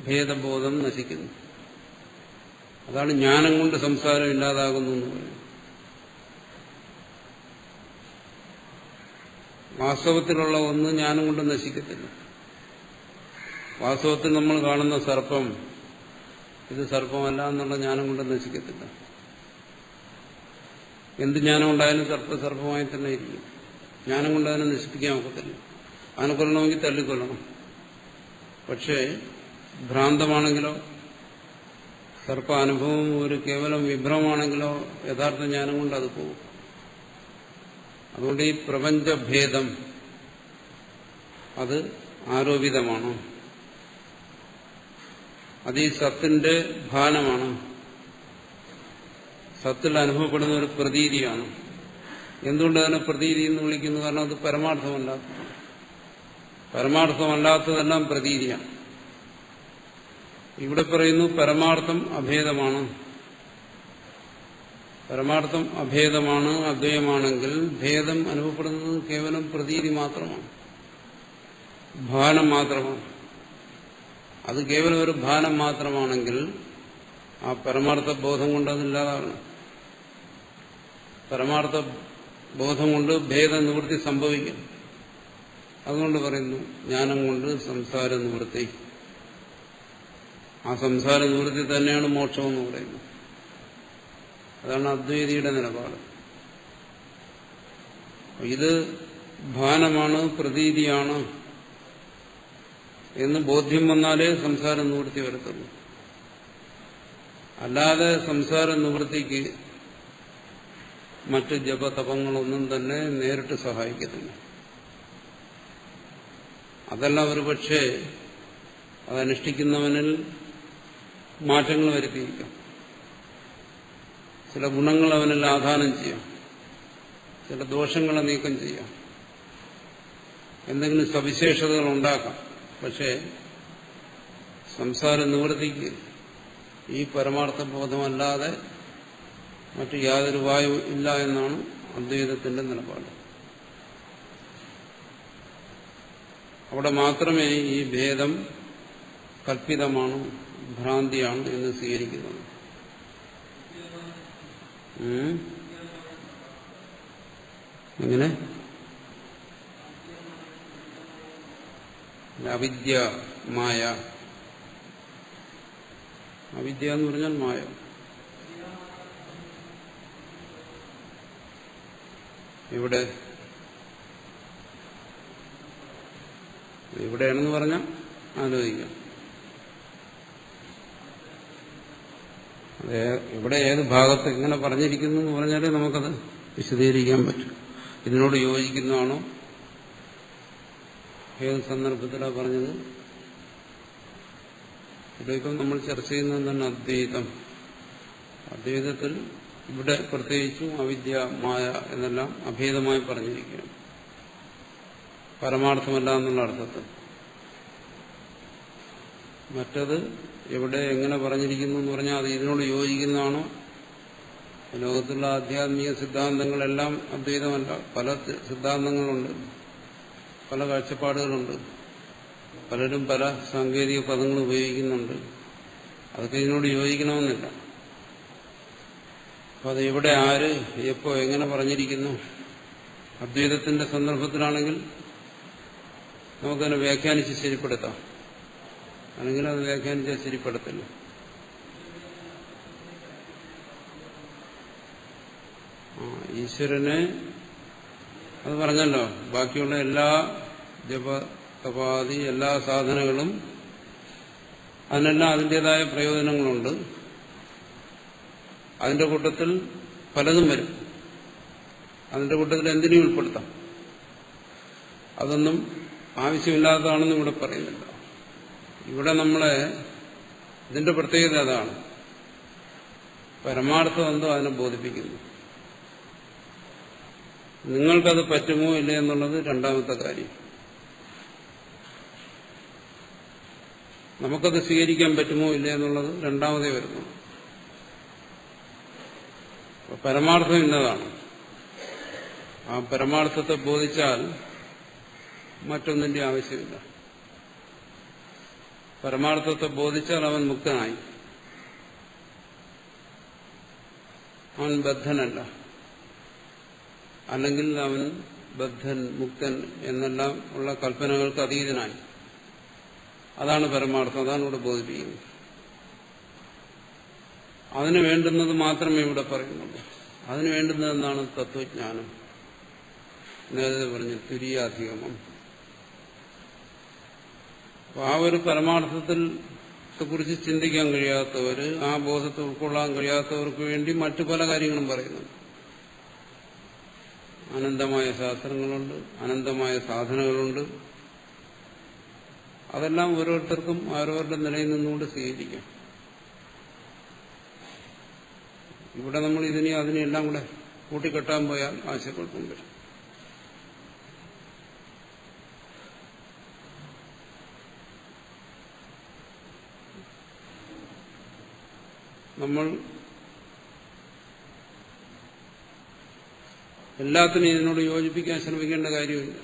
ഭേദബോധം നശിക്കുന്നു. അതാണ് ജ്ഞാനം കൊണ്ട് സംസാരം ഇല്ലാതാകുന്നു എന്ന് പറയുന്നത്. വാസ്തവത്തിലുള്ള ഒന്ന് ജ്ഞാനം കൊണ്ട് നശിക്കത്തില്ല. വാസ്തവത്തിൽ നമ്മൾ കാണുന്ന സർപ്പം ഇത് സർപ്പമല്ല എന്നുള്ള ജ്ഞാനം കൊണ്ട് നശിക്കത്തില്ല. എന്ത് ജ്ഞാനം ഉണ്ടായാലും സർപ്പമായി തന്നെ ഇരിക്കും. ജ്ഞാനം കൊണ്ട് അതിനെ നശിപ്പിക്കാൻ ഒക്കത്തില്ല. അതിനെ കൊല്ലണമെങ്കിൽ തല്ലിക്കൊല്ലണം. പക്ഷേ ഭ്രാന്തമാണെങ്കിലോ സർപ്പാനുഭവം ഒരു കേവലം വിഭ്രമമാണെങ്കിലോ യഥാർത്ഥ ജ്ഞാനം കൊണ്ട് അത് പോകും. അതുകൊണ്ട് ഈ പ്രപഞ്ചഭേദം അത് ആരോപിതമാണ്. അത് ഈ സത്തിന്റെ ഭാനമാണ്. സത്തിൽ അനുഭവപ്പെടുന്ന ഒരു പ്രതീതിയാണ്. എന്തുകൊണ്ട് അതിനെ പ്രതീതി എന്ന് വിളിക്കുന്നു? കാരണം അത് പരമാർത്ഥമല്ലാത്തതാണ്. പരമാർത്ഥമല്ലാത്തതെല്ലാം പ്രതീതിയാണ്. ഇവിടെ പറയുന്നു പരമാർത്ഥം അഭേദമാണ്. പരമാർത്ഥം അഭേദമാണ്, അദ്വയമാണെങ്കിൽ ഭേദം അനുഭവപ്പെടുന്നത് കേവലം പ്രതീതി മാത്രമാണ്, ഭാനം മാത്രമാണ്. അത് കേവലം ഒരു ഭാനം മാത്രമാണെങ്കിൽ ആ പരമാർത്ഥ ബോധം കൊണ്ട് അതില്ലാതാകണം. പരമാർത്ഥ ബോധം കൊണ്ട് ഭേദ നിവൃത്തി സംഭവിക്കും. അതുകൊണ്ട് പറയുന്നു ജ്ഞാനം കൊണ്ട് സംസാര നിവൃത്തി. ആ സംസാര നിവൃത്തി തന്നെയാണ് മോക്ഷമെന്ന് പറയുന്നത്. അതാണ് അദ്വൈതിയുടെ നിലപാട്. ഇത് ഭാനമാണ്, പ്രതീതിയാണ് എന്ന് ബോധ്യം വന്നാലേ സംസാര നിവൃത്തി വരത്തുള്ളൂ. അല്ലാതെ സംസാര നിവൃത്തിക്ക് മറ്റ് ജപതപങ്ങളൊന്നും തന്നെ നേരിട്ട് സഹായിക്കത്തില്ല. അതെല്ലാം ഒരു പക്ഷേ അതനുഷ്ഠിക്കുന്നവനിൽ മാറ്റങ്ങൾ വരുത്തിയിരിക്കാം. ചില ഗുണങ്ങൾ അവനിൽ ആധാനം ചെയ്യാം, ചില ദോഷങ്ങളെ നീക്കം ചെയ്യാം, എന്തെങ്കിലും സവിശേഷതകൾ ഉണ്ടാക്കാം. പക്ഷേ സംസാര നിവൃത്തിക്ക് ഈ പരമാർത്ഥ ബോധമല്ലാതെ മറ്റു യാതൊരു ഉപായവും ഇല്ല എന്നാണ് അദ്വൈതത്തിന്റെ നിലപാട്. അവിടെ മാത്രമേ ഈ ഭേദം കൽപ്പിതമാണ്, ഭ്രാന്തിയാണ് എന്ന് സ്വീകരിക്കുന്നത്. എങ്ങനെ? അവിദ്യ, മായ. അവിദ്യ എന്ന് പറഞ്ഞാൽ മായ. ഇവിടെ എവിടെയാണെന്ന് പറഞ്ഞാൽ ആലോചിക്കാം. ഇവിടെ ഏത് ഭാഗത്ത് എങ്ങനെ പറഞ്ഞിരിക്കുന്നു എന്ന് പറഞ്ഞാലേ നമുക്കത് വിശദീകരിക്കാൻ പറ്റും. ഇതിനോട് യോജിക്കുന്നതാണോ, ഏത് സന്ദർഭത്തിലാണ് പറഞ്ഞത്? ഇവിടെയിപ്പം നമ്മൾ ചർച്ച ചെയ്യുന്നത് തന്നെ അദ്വൈതം. അദ്വൈതത്തിൽ ഇവിടെ പ്രത്യേകിച്ചും അവിദ്യ, മായ എന്നെല്ലാം അഭേദമായി പറഞ്ഞിരിക്കുകയാണ്, പരമാർത്ഥമല്ല എന്നുള്ള അർത്ഥത്തിൽ. മറ്റത് എവിടെ എങ്ങനെ പറഞ്ഞിരിക്കുന്നു എന്ന് പറഞ്ഞാൽ അത് ഇതിനോട് യോജിക്കുന്നതാണോ? ലോകത്തുള്ള ആധ്യാത്മിക സിദ്ധാന്തങ്ങളെല്ലാം അദ്വൈതമല്ല. പല സിദ്ധാന്തങ്ങളുണ്ട്, പല കാഴ്ചപ്പാടുകളുണ്ട്, പലരും പല സാങ്കേതിക പദങ്ങൾ ഉപയോഗിക്കുന്നുണ്ട്. അതൊക്കെ ഇതിനോട് യോജിക്കണമെന്നില്ല. അപ്പം അത് എവിടെ, ആര്, എപ്പോ, എങ്ങനെ പറഞ്ഞിരിക്കുന്നു? അദ്വൈതത്തിന്റെ സന്ദർഭത്തിലാണെങ്കിൽ നമുക്കതിനെ വ്യാഖ്യാനിച്ച് ശരിപ്പെടുത്താം, അല്ലെങ്കിൽ അത് വ്യാഖ്യാനിച്ചാൽ ശരിപ്പെടുത്തില്ല. ഈശ്വരനെ അത് പറഞ്ഞല്ലോ, ബാക്കിയുള്ള എല്ലാ ജപ തപാദി എല്ലാ സാധനങ്ങളും അതിനെല്ലാം അതിൻ്റെതായ പ്രയോജനങ്ങളുണ്ട്. അതിന്റെ കൂട്ടത്തിൽ പലതും വരും. അതിന്റെ കൂട്ടത്തിൽ എന്തിനും ഉൾപ്പെടുത്താം. അതൊന്നും ആവശ്യമില്ലാത്തതാണെന്ന് ഇവിടെ പറയുന്നില്ല. ഇവിടെ നമ്മളെ ഇതിന്റെ പ്രത്യേകത അതാണ്, പരമാർത്ഥം എന്തോ അതിനെ ബോധിപ്പിക്കുന്നു. നിങ്ങൾക്കത് പറ്റുമോ ഇല്ലേ എന്നുള്ളത് രണ്ടാമത്തെ കാര്യം. നമുക്കത് സ്വീകരിക്കാൻ പറ്റുമോ ഇല്ലേ എന്നുള്ളത് രണ്ടാമതേ വരുന്നു. പരമാർത്ഥം ഇന്നതാണ്. ആ പരമാർത്ഥത്തെ ബോധിച്ചാൽ മറ്റൊന്നിന്റെ ആവശ്യമില്ല. പരമാർത്ഥത്തെ ബോധിച്ചാൽ അവൻ മുക്തനായി, അവൻ ബദ്ധനല്ല. അല്ലെങ്കിൽ അവൻ ബദ്ധൻ, മുക്തൻ എന്നെല്ലാം ഉള്ള കൽപ്പനകൾക്ക് അതീതനായി. അതാണ് പരമാർത്ഥം, അതാണ് ഇവിടെ ബോധിപ്പിക്കുന്നത്. അതിന് വേണ്ടുന്നത് മാത്രമേ ഇവിടെ പറയുന്നുള്ളൂ. അതിന് വേണ്ടുന്നത് എന്താണ്? തത്വജ്ഞാനം. നേരത്തെ പറഞ്ഞു തുര്യാധിഗമം. ആ ഒരു പരമാർത്ഥത്തിൽ കുറിച്ച് ചിന്തിക്കാൻ കഴിയാത്തവർ, ആ ബോധത്തെ ഉൾക്കൊള്ളാൻ കഴിയാത്തവർക്ക് വേണ്ടി മറ്റു പല കാര്യങ്ങളും പറയുന്നുണ്ട്. അനന്തമായ ശാസ്ത്രങ്ങളുണ്ട്, അനന്തമായ സാധനങ്ങളുണ്ട്. അതെല്ലാം ഓരോരുത്തർക്കും അവരവരുടെ നിലയിൽ നിന്നുകൊണ്ട് സ്വീകരിക്കാം. ഇവിടെ നമ്മൾ അതിനെല്ലാം കൂടെ കൂട്ടിക്കെട്ടാൻ പോയാൽ ആശയക്കുഴപ്പം വരും. നമ്മൾ എല്ലാത്തിനും ഇതിനോട് യോജിപ്പിക്കാൻ ശ്രമിക്കേണ്ട കാര്യമില്ല.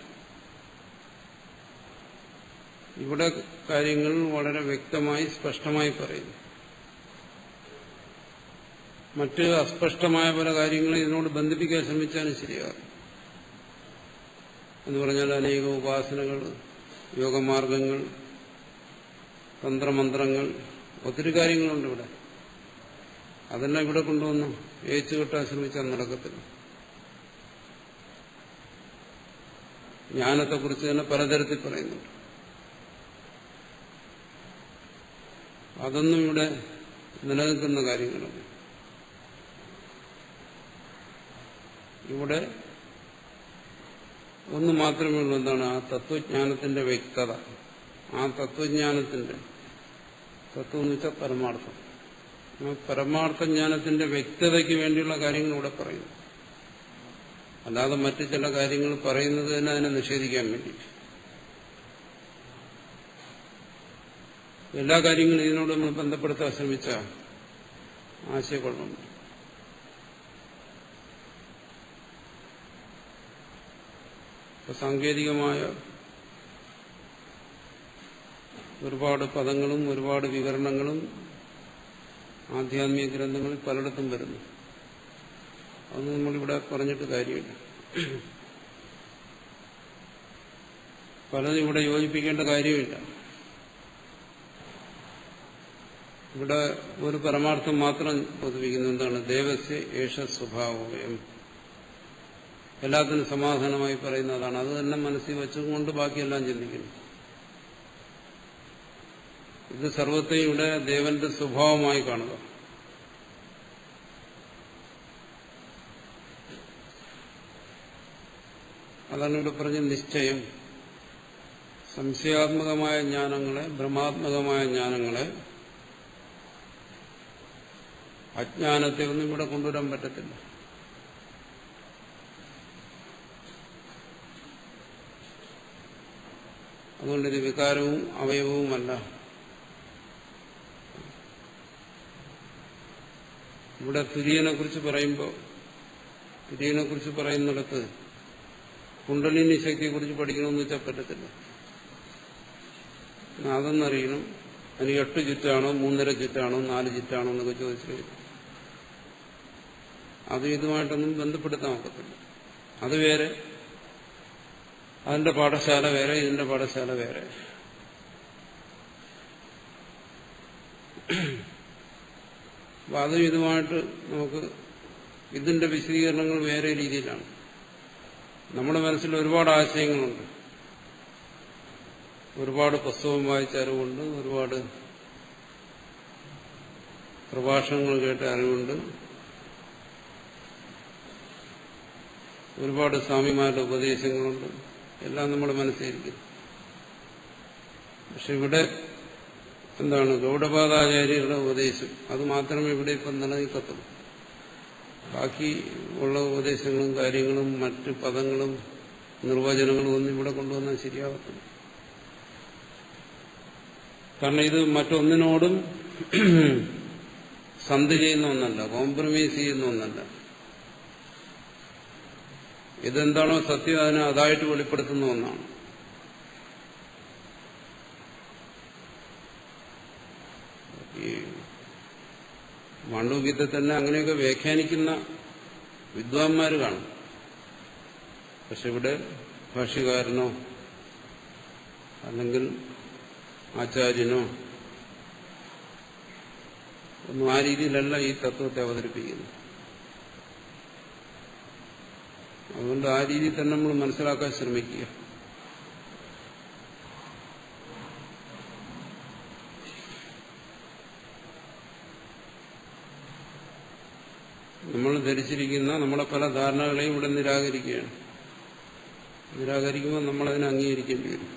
ഇവിടെ കാര്യങ്ങൾ വളരെ വ്യക്തമായി സ്പഷ്ടമായി പറയുന്നു. മറ്റ് അസ്പഷ്ടമായ പല കാര്യങ്ങളും ഇതിനോട് ബന്ധിപ്പിക്കാൻ ശ്രമിച്ചാലും ശരിയാകും. എന്ന് പറഞ്ഞാൽ അനേക ഉപാസനകൾ, യോഗമാർഗങ്ങൾ, തന്ത്രമന്ത്രങ്ങൾ, ഒത്തിരി കാര്യങ്ങളുണ്ട് ഇവിടെ. അതെല്ലാം ഇവിടെ കൊണ്ടുവന്ന് ഏച്ചു കെട്ടാൻ ശ്രമിച്ചാൽ നടക്കത്തില്ല. ജ്ഞാനത്തെക്കുറിച്ച് തന്നെ പലതരത്തിൽ പറയുന്നുണ്ട്. അതൊന്നും ഇവിടെ നിലനിൽക്കുന്ന കാര്യങ്ങളല്ല. ഇവിടെ ഒന്ന് മാത്രമേ ഉള്ളൂ. എന്താണ്? ആ തത്വജ്ഞാനത്തിന്റെ വ്യക്തത. ആ തത്വജ്ഞാനത്തിന്റെ തത്വം എന്ന് വെച്ചാൽ പരമാർത്ഥം. ആ പരമാർത്ഥജ്ഞാനത്തിന്റെ വ്യക്തതയ്ക്ക് വേണ്ടിയുള്ള കാര്യങ്ങൾ ഇവിടെ പറയുന്നു. അല്ലാതെ മറ്റു ചില കാര്യങ്ങൾ പറയുന്നത് തന്നെ അതിനെ നിഷേധിക്കാൻ വേണ്ടി. എല്ലാ കാര്യങ്ങളും ഇതിനോടൊന്ന് ബന്ധപ്പെടുത്താൻ ശ്രമിച്ച ആശയക്കുഴപ്പമുണ്ട്. സാങ്കേതികമായ ഒരുപാട് പദങ്ങളും ഒരുപാട് വിവരണങ്ങളും ആധ്യാത്മിക ഗ്രന്ഥങ്ങളിൽ പലയിടത്തും വരുന്നു. അതൊന്നും നമ്മളിവിടെ പറഞ്ഞിട്ട് കാര്യമില്ല. പലതും ഇവിടെ യോജിപ്പിക്കേണ്ട കാര്യമില്ല. ഇവിടെ ഒരു പരമാർത്ഥം മാത്രം പൊതുവിക്കുന്നത് എന്താണ്? ദേവസ്യ ഏഷ സ്വഭാവം. എല്ലാത്തിനും സമാധാനമായി പറയുന്നതാണ്. അത് തന്നെ മനസ്സിൽ വെച്ചുകൊണ്ട് ബാക്കിയെല്ലാം ചിന്തിക്കുന്നു. ഇത് സർവത്തെയും ഇവിടെ ദേവന്റെ സ്വഭാവമായി കാണുക. അതാണ് ഇവിടെ പറഞ്ഞ നിശ്ചയം. സംശയാത്മകമായ ജ്ഞാനങ്ങളെ, ഭ്രമാത്മകമായ ജ്ഞാനങ്ങളെ, അജ്ഞാനത്തെ ഒന്നും ഇവിടെ കൊണ്ടുവരാൻ പറ്റത്തില്ല. അതുകൊണ്ട് ഇത് വികാരവും അവയവവുമല്ല. ഇവിടെ തുര്യനെ കുറിച്ച് പറയുന്നിടത്ത് കുണ്ടലിനി ശക്തിയെക്കുറിച്ച് പഠിക്കണമെന്ന് വെച്ചാൽ പറ്റത്തില്ല. അതൊന്നറിയണം. അതിന് 8 ചുറ്റാണോ 3.5 ചുറ്റാണോ 4 ചുറ്റാണോ എന്നൊക്കെ ചോദിച്ചു. അത് ഇതുമായിട്ടൊന്നും ബന്ധപ്പെടുത്താൻ ഒക്കത്തില്ല. അത് വേറെ, അതിന്റെ പാഠശാല വേറെ, ഇതിന്റെ പാഠശാല വേറെ. അപ്പൊ അതും ഇതുമായിട്ട് നമുക്ക് ഇതിന്റെ വിശദീകരണങ്ങൾ വേറെ രീതിയിലാണ്. നമ്മുടെ മനസ്സിൽ ഒരുപാട് ആശയങ്ങളുണ്ട്, ഒരുപാട് പുസ്തകം വായിച്ച അറിവുണ്ട്, ഒരുപാട് പ്രഭാഷണങ്ങൾ കേട്ട അറിവുണ്ട്, ഒരുപാട് സ്വാമിമാരുടെ ഉപദേശങ്ങളുണ്ട്. എല്ലാം നമ്മുടെ മനസ്സിലിരിക്കുന്നു. പക്ഷെ ഇവിടെ എന്താണ്? ഗൗഡപാദാചാര്യരുടെ ഉപദേശം അത് മാത്രമേ ഇവിടെ ഇപ്പം നിലനിൽക്കത്തുള്ളൂ. ബാക്കി ഉള്ള ഉപദേശങ്ങളും കാര്യങ്ങളും മറ്റ് പദങ്ങളും നിർവചനങ്ങളും ഒന്നും ഇവിടെ കൊണ്ടുവന്നാൽ ശരിയാകത്തില്ല. കാരണം ഇത് മറ്റൊന്നിനോടും സന്ധി ചെയ്യുന്ന ഒന്നല്ല, കോംപ്രമൈസ് ചെയ്യുന്ന ഒന്നല്ല. ഇതെന്താണോ സത്യം അതിനെ അതായിട്ട് വെളിപ്പെടുത്തുന്ന ഒന്നാണ്. ഈ മാണ്ഡവ്യത്തെ തന്നെ അങ്ങനെയൊക്കെ വ്യാഖ്യാനിക്കുന്ന വിദ്വാൻമാർ കാണും. പക്ഷെ ഇവിടെ ഭാഷ്യകാരനോ അല്ലെങ്കിൽ ആചാര്യനോ ഒന്നും ആ രീതിയിലല്ല ഈ തത്വത്തെ അവതരിപ്പിക്കുന്നത്. അതുകൊണ്ട് ആ രീതിയിൽ തന്നെ നമ്മൾ മനസ്സിലാക്കാൻ ശ്രമിക്കുക. നമ്മൾ ധരിച്ചിരിക്കുന്ന നമ്മളെ പല ധാരണകളെയും ഇവിടെ നിരാകരിക്കുകയാണ്. നിരാകരിക്കുമ്പോൾ നമ്മളതിനെ അംഗീകരിക്കേണ്ടി വരും.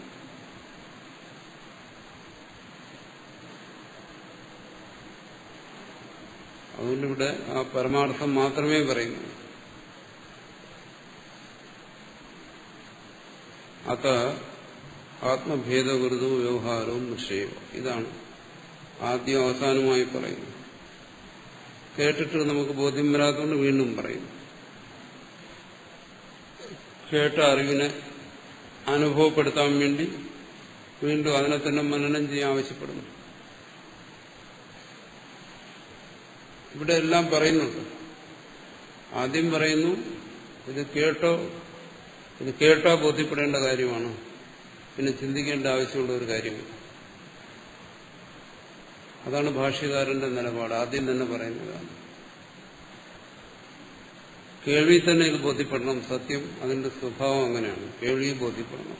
അതുകൊണ്ടിവിടെ ആ പരമാർത്ഥം മാത്രമേ പറയുന്നു. അത ആത്മഭേദകൃതവും വ്യവഹാരവും നിശ്ചയം. ഇതാണ് ആദ്യം അവസാനമായി പറയുന്നത്. കേട്ടിട്ട് നമുക്ക് ബോധ്യം വരാത്തതുകൊണ്ട് വീണ്ടും പറയുന്നു. കേട്ട അറിവിനെ അനുഭവപ്പെടുത്താൻ വേണ്ടി വീണ്ടും അതിനെ തന്നെ മനനം ചെയ്യാൻ ആവശ്യപ്പെടുന്നു. ഇവിടെ എല്ലാം പറയുന്നുണ്ട്. ആദ്യം പറയുന്നു ഇത് കേട്ടോ ബോധ്യപ്പെടേണ്ട കാര്യമാണ്, പിന്നെ ചിന്തിക്കേണ്ട ആവശ്യമുള്ള ഒരു കാര്യമാണ്. അതാണ് ഭാഷ്യകാരന്റെ നിലപാട്. ആദ്യം തന്നെ പറയുന്നതാണ്. കേൾവി തന്നെ ഇത് ബോധ്യപ്പെടണം. സത്യം അതിന്റെ സ്വഭാവം അങ്ങനെയാണ്. കേൾവി ബോധ്യപ്പെടണം.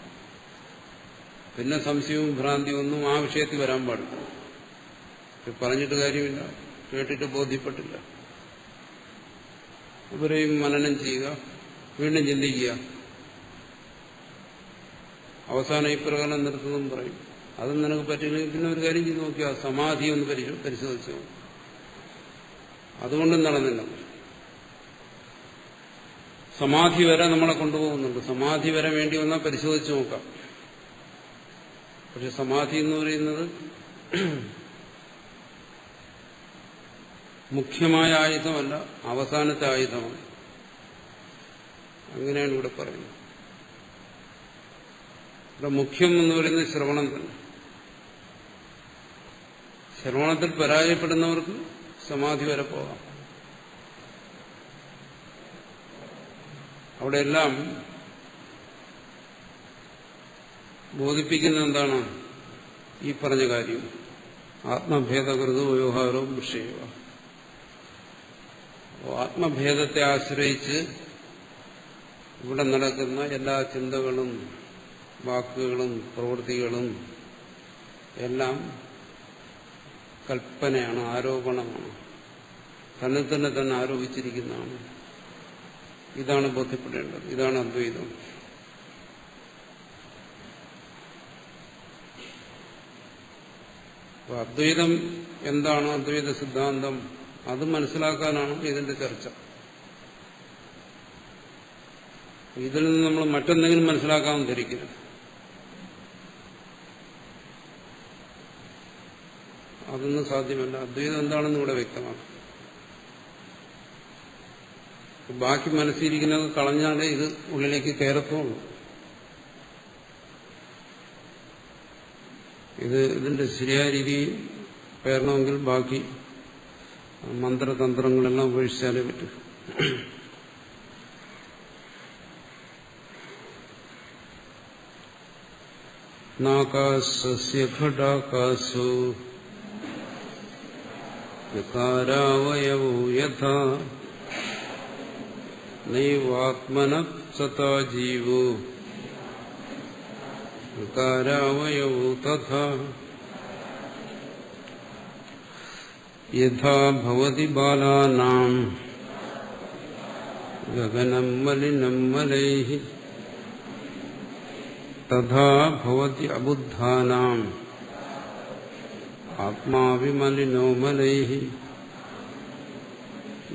പിന്നെ സംശയവും ഭ്രാന്തിയും ഒന്നും ആ വിഷയത്തിൽ വരാൻ പാടില്ല. പറഞ്ഞിട്ട് കാര്യമില്ല, കേട്ടിട്ട് ബോധ്യപ്പെട്ടില്ല. ഇവരെയും മനനം ചെയ്യുക, വീണ്ടും ചിന്തിക്കുക. അവസാനം ഇപ്രകാരം നിർത്തുന്നതും പറയും. അതും നിനക്ക് പറ്റില്ലെങ്കിൽ പിന്നെ ഒരു കാര്യം ചെയ്ത് നോക്കിയാ സമാധി ഒന്ന് പരിശോധിച്ചു. അതുകൊണ്ടും നടന്നില്ല. സമാധി വരെ നമ്മളെ കൊണ്ടുപോകുന്നുണ്ട്. സമാധി വരെ വേണ്ടി വന്നാൽ പരിശോധിച്ച് നോക്കാം. പക്ഷെ സമാധി എന്ന് പറയുന്നത് മുഖ്യമായ ആയുധമല്ല, അവസാനത്തെ ആയുധമാണ്. അങ്ങനെയാണ് ഇവിടെ പറയുന്നത്. ഇവിടെ മുഖ്യം എന്ന് പറയുന്നത് ശ്രവണം തന്നെ. ശ്രവണത്തിൽ പരാജയപ്പെടുന്നവർക്ക് സമാധി വരെ പോകാം. അവിടെയെല്ലാം ബോധിപ്പിക്കുന്ന എന്താണ്? ഈ പറഞ്ഞ കാര്യം. ആത്മഭേദകൃതവും വ്യവഹാരവും വിഷയവും. ആത്മഭേദത്തെ ആശ്രയിച്ച് ഇവിടെ നടക്കുന്ന എല്ലാ ചിന്തകളും വാക്കുകളും പ്രവൃത്തികളും എല്ലാം കൽപ്പനയാണ്, ആരോപണമാണ്. തന്നെ തന്നെ ആരോപിച്ചിരിക്കുന്നതാണ്. ഇതാണ് ബോധ്യപ്പെടേണ്ടത്. ഇതാണ് അദ്വൈതം. അപ്പൊ അദ്വൈതം എന്താണ്, അദ്വൈത സിദ്ധാന്തം, അത് മനസ്സിലാക്കാനാണ് ഇതിന്റെ ചർച്ച. ഇതിൽ നിന്ന് നമ്മൾ മറ്റെന്തെങ്കിലും മനസ്സിലാക്കാമെന്ന് ധരിക്കരുത്. അതൊന്നും സാധ്യമല്ല. അദ്വൈതം എന്താണെന്ന് ഇവിടെ വ്യക്തമാക്കും. ബാക്കി മനസ്സിരിക്കുന്നത് കളഞ്ഞാലേ ഇത് ഉള്ളിലേക്ക് കയറത്തുള്ളൂ. ഇതിന്റെ ശരിയായ രീതിയിൽ കയറണമെങ്കിൽ ബാക്കി മന്ത്രതന്ത്രങ്ങളെല്ലാം ഉപേക്ഷിച്ചാലേ പറ്റൂ. നാകാശസ്യ ഘടാകാശോ വികാരാവയവോ യഥാ നൈവാത്മനഃ സതാ ജീവോ വികാരാവയവോ തഥാ യഥാ ഭവതി ബാലാനാം ഗഗനം മലിനം മലൈഃ തഥാ ഭവതി അബുദ്ധാനാം ആത്മാ വിമലിനോ മലൈഃ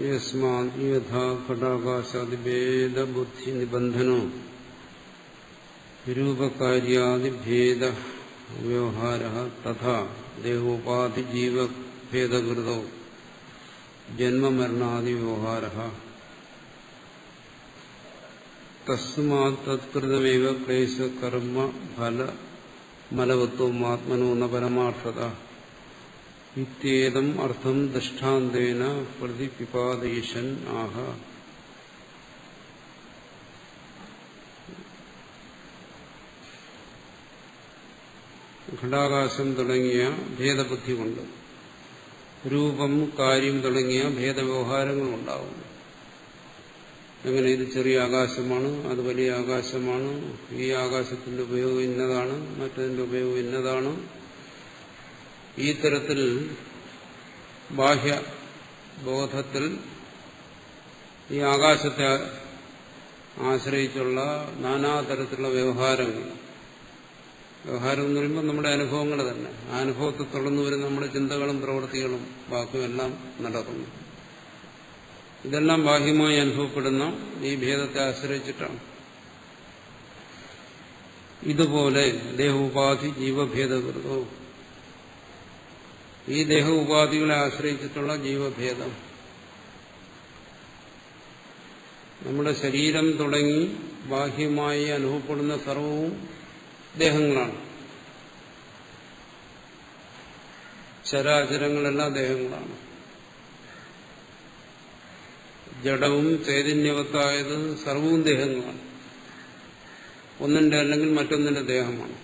യസ്മാദ് യഥാ ഘടാകാശാദിഭേദബുദ്ധി നിബന്ധനോ വിരൂപകാര്യാദിഭേദ വ്യവഹാരഃ തഥാ ദേഹോപാധി ജീവഭേദകൃതോ ജന്മമരണാദി വ്യവഹാരഃ തസ്മാത് തത്കൃതമേവ ക്ലേശ കർമ്മ ഫല മലവത്വം ആത്മനോ ന പരമാർത്ഥത ഇത്യേതം അർത്ഥം ദൃഷ്ടാന്തേന പ്രതിപിപാദയിഷൻ ആഹ. ഘടാകാശം തുടങ്ങിയ ഭേദബുദ്ധി കൊണ്ട് രൂപം, കാര്യം തുടങ്ങിയ ഭേദവ്യവഹാരങ്ങളുണ്ടാവും. എങ്ങനെ ഇത് ചെറിയ ആകാശമാണ്, അത് വലിയ ആകാശമാണ്, ഈ ആകാശത്തിന്റെ ഉപയോഗം ഇന്നതാണ്, മറ്റതിന്റെ ഉപയോഗം ഇന്നതാണ്. ഈ തരത്തിൽ ബാഹ്യബോധത്തിൽ ഈ ആകാശത്തെ ആശ്രയിച്ചുള്ള നാനാതരത്തിലുള്ള വ്യവഹാരം എന്ന് പറയുമ്പോൾ നമ്മുടെ അനുഭവങ്ങൾ തന്നെ. ആ അനുഭവത്തെ തുടർന്ന് വരുന്ന നമ്മുടെ ചിന്തകളും പ്രവൃത്തികളും ബാക്കിയുമെല്ലാം നടക്കുന്നു. ഇതെല്ലാം ബാഹ്യമായി അനുഭവപ്പെടുന്ന ഈ ഭേദത്തെ ആശ്രയിച്ചിട്ടാണ്. ഇതുപോലെ ദേഹോപാധി ജീവഭേദകൃതോ, ഈ ദേഹ ഉപാധികളെ ആശ്രയിച്ചിട്ടുള്ള ജീവഭേദം നമ്മുടെ ശരീരം തുടങ്ങി ബാഹ്യമായി അനുഭവപ്പെടുന്ന സർവവും ദേഹങ്ങളാണ്. ചരാചരങ്ങളെല്ലാം ദേഹങ്ങളാണ്. ജഡവും ചൈതന്യവത്തായത് സർവവും ദേഹങ്ങളാണ്. ഒന്നിന്റെ അല്ലെങ്കിൽ മറ്റൊന്നിന്റെ ദേഹമാണ്.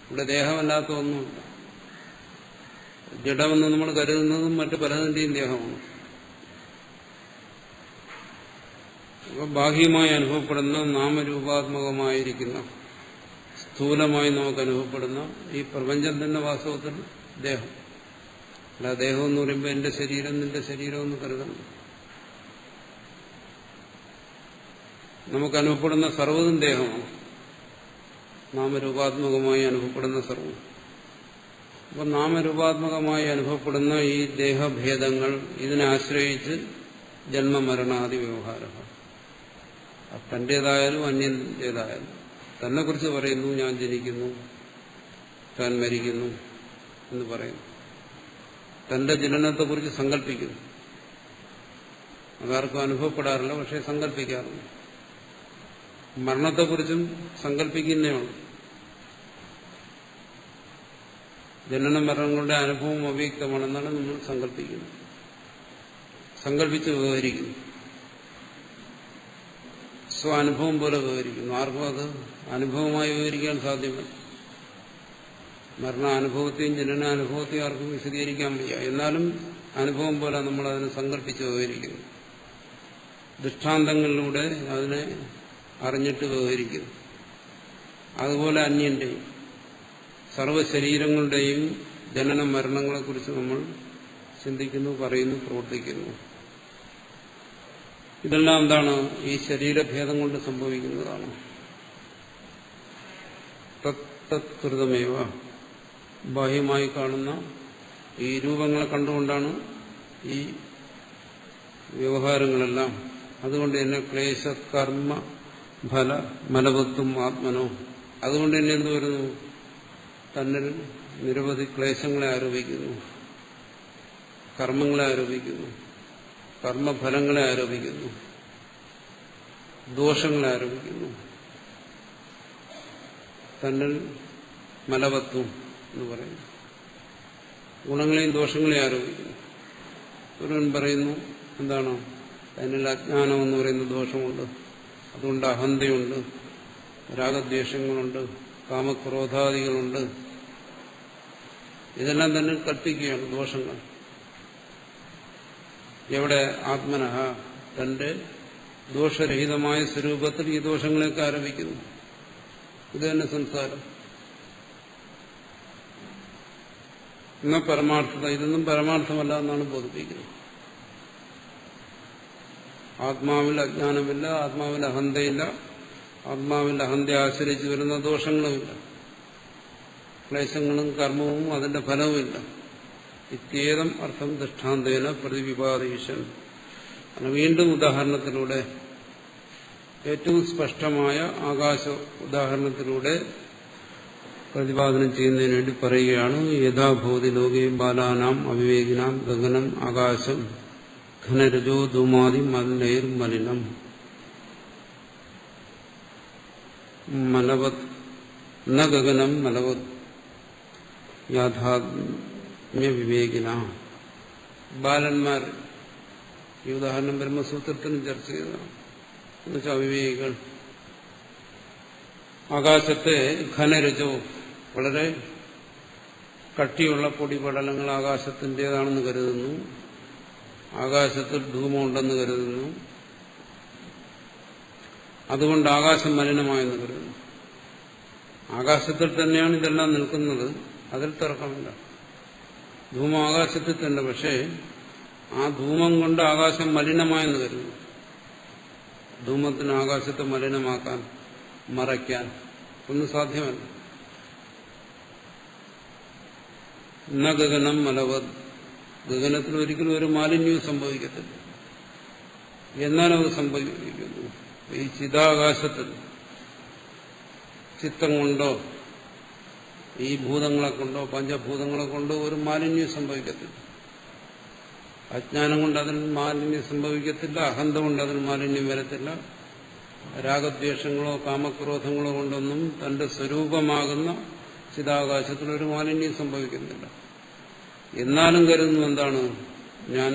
ഇവിടെ ദേഹമല്ലാത്ത ഒന്നുമില്ല. ജഡമെന്ന് നമ്മൾ കരുതുന്നതും മറ്റു പലതിന്റെയും ദേഹമാണ്. അപ്പോൾ ബാഹ്യമായി അനുഭവപ്പെടുന്ന നാമരൂപാത്മകമായിരിക്കുന്ന സ്ഥൂലമായി നമുക്ക് അനുഭവപ്പെടുന്ന ഈ പ്രപഞ്ചം തന്നെ വാസ്തവത്തിൽ ദേഹം. അല്ല, ദേഹം എന്ന് പറയുമ്പോൾ എന്റെ ശരീരം നിന്റെ ശരീരം എന്ന് കരുതണം. നമുക്ക് അനുഭവപ്പെടുന്ന സർവ്വതും ദേഹമാണ്. നാമരൂപാത്മകമായി അനുഭവപ്പെടുന്ന സർവ്വം. അപ്പോൾ നാമരൂപാത്മകമായി അനുഭവപ്പെടുന്ന ഈ ദേഹഭേദങ്ങൾ ഇതിനെ ആശ്രയിച്ച് ജന്മമരണാദി വ്യവഹാരം. തന്റേതായാലും അന്യന്റേതായാലും. തന്നെ കുറിച്ച് പറയുന്നു, ഞാൻ ജനിക്കുന്നു, താൻ മരിക്കുന്നു എന്ന് പറയുന്നു. തന്റെ ജനനത്തെക്കുറിച്ച് സങ്കല്പിക്കുന്നു. അതാർക്കും അനുഭവപ്പെടാറില്ല, പക്ഷെ സങ്കല്പിക്കാറുണ്ട്. മരണത്തെക്കുറിച്ചും സങ്കല്പിക്കുന്നേയുള്ളൂ. ജനന മരണങ്ങളുടെ അനുഭവം അവ്യക്തമാണെന്നാണ് നമ്മൾ സങ്കല്പിക്കുന്നത്. സങ്കല്പിച്ച് വ്യവഹരിക്കുന്നു. സ്വാനുഭവം പോലെ വ്യവഹരിക്കുന്നു. ആർക്കും അത് അനുഭവമായി വിവരിക്കാൻ സാധ്യമല്ല. മരണാനുഭവത്തെയും ജനനാനുഭവത്തെയും ആർക്കും വിശദീകരിക്കാൻ വയ്യ. എന്നാലും അനുഭവം പോലെ നമ്മൾ അതിനെ സങ്കല്പിച്ച് വ്യവഹരിക്കുന്നു. ദൃഷ്ടാന്തങ്ങളിലൂടെ അതിനെ അറിഞ്ഞിട്ട് വ്യവഹരിക്കുന്നു. അതുപോലെ അന്യന്റെയും സർവ്വശരീരങ്ങളുടെയും ജനന മരണങ്ങളെക്കുറിച്ച് നമ്മൾ ചിന്തിക്കുന്നു, പറയുന്നു, പ്രവർത്തിക്കുന്നു. ഇതെല്ലാം എന്താണ്? ഈ ശരീരഭേദം കൊണ്ട് സംഭവിക്കുന്നതാണ്. തത്കൃതമേവ, ബാഹ്യമായി കാണുന്ന ഈ രൂപങ്ങളെ കണ്ടുകൊണ്ടാണ് ഈ വ്യവഹാരങ്ങളെല്ലാം. അതുകൊണ്ട് തന്നെ ക്ലേശ കർമ്മ ഫല മലവത്വം ആത്മനോ, അതുകൊണ്ട് തന്നെ എന്ത് വരുന്നു? തന്നിൽ നിരവധി ക്ലേശങ്ങളെ ആരോപിക്കുന്നു, കർമ്മങ്ങളെ ആരോപിക്കുന്നു, കർമ്മഫലങ്ങളെ ആരോപിക്കുന്നു, ദോഷങ്ങളെ ആരോപിക്കുന്നു. തന്നിൽ മലവത്വം എന്ന് പറയുന്നു. ഗുണങ്ങളെയും ദോഷങ്ങളെയും ആരോപിക്കുന്നു. ഒരുവൻ പറയുന്നു എന്താണ്? തന്നിൽ അജ്ഞാനം എന്ന് പറയുന്ന ദോഷമുണ്ട്, അതുകൊണ്ട് അഹന്തയുണ്ട്, രാഗദ്വേഷങ്ങളുണ്ട്, കാമക്രോധാദികളുണ്ട്. ഇതെല്ലാം തന്നെ കൽപ്പിക്കുകയാണ് ദോഷങ്ങൾ. എവിടെ? ആത്മനഃ, തന്റെ ദോഷരഹിതമായ സ്വരൂപത്തിൽ ഈ ദോഷങ്ങളെയൊക്കെ ആരോപിക്കുന്നു. ഇത് തന്നെ സംസാരം. എന്നാ പരമാർത്ഥത, ഇതൊന്നും പരമാർത്ഥമല്ല എന്നാണ് ബോധിപ്പിക്കുന്നത്. ആത്മാവിൽ അജ്ഞാനമില്ല, ആത്മാവിൽ അഹന്തയില്ല, ആത്മാവിൽ അഹന്തയെ ആശ്രയിച്ച് വരുന്ന ദോഷങ്ങളുമില്ല, ക്ലേശങ്ങളും കർമ്മവും അതിന്റെ ഫലവുമില്ല. ഇത്യേതം അർത്ഥം ദൃഷ്ടാന്തേന പ്രതിവിപാദീശൻ. വീണ്ടും ഉദാഹരണത്തിലൂടെ, ഏറ്റവും സ്പഷ്ടമായ ആകാശ ഉദാഹരണത്തിലൂടെ പ്രതിപാദനം ചെയ്യുന്നതിന് വേണ്ടി പറയുകയാണ്. യഥാഭൂതി ലോകേ ബാലാനാം അവിവേകിനാം ഗഗനം ആകാശം ഘനരജോ ധൂമാതി മലിനൈർ മലിനം മലവത് ന ഗഗനം മലവത് യാഥാത്മ്യവിവേകിന. ബാലന്മാർ ഈ ഉദാഹരണം ബ്രഹ്മസൂത്രത്തിനും ചർച്ച ചെയ്തതാണ്. എന്നുവെച്ചാൽ അവിവേകികൾ ആകാശത്തെ ഘനരജോ, വളരെ കട്ടിയുള്ള പൊടിപടലങ്ങൾ ആകാശത്തിൻ്റെതാണെന്ന് കരുതുന്നു, ആകാശത്തിൽ ധൂമമുണ്ടെന്ന് കരുതുന്നു, അതുകൊണ്ട് ആകാശം മലിനമായെന്ന് കരുതുന്നു. ആകാശത്തിൽ തന്നെയാണ് ഇതെല്ലാം നിൽക്കുന്നത്, അതിൽ തർക്കമില്ല. ധൂമം ആകാശത്തിൽ തന്നെ, പക്ഷേ ആ ധൂമം കൊണ്ട് ആകാശം മലിനമായെന്ന് കരുതുന്നു. ധൂമത്തിന് ആകാശത്തെ മലിനമാക്കാൻ, മറയ്ക്കാൻ ഒന്നും സാധ്യമല്ല. ന ഗഗനം മലവത്, ഗഗനത്തിൽ ഒരിക്കലും ഒരു മാലിന്യവും സംഭവിക്കത്തില്ല. എന്നാലത് സംഭവിക്കുന്നു. ഈ ചിതാകാശത്തിൽ ചിത്തം കൊണ്ടോ ഈ ഭൂതങ്ങളെ കൊണ്ടോ പഞ്ചഭൂതങ്ങളെ കൊണ്ടോ ഒരു മാലിന്യം സംഭവിക്കത്തില്ല. അജ്ഞാനം കൊണ്ട് അതിന് മാലിന്യം സംഭവിക്കത്തില്ല, അഹന്ത കൊണ്ട് അതിന് മാലിന്യം വരത്തില്ല, രാഗദ്വേഷങ്ങളോ കാമക്രോധങ്ങളോ കൊണ്ടൊന്നും തന്റെ സ്വരൂപമാകുന്ന ചിതാകാശത്തിൽ ഒരു മാലിന്യം സംഭവിക്കുന്നില്ല. എന്നാലും കരുതുന്നു എന്താണ്? ഞാൻ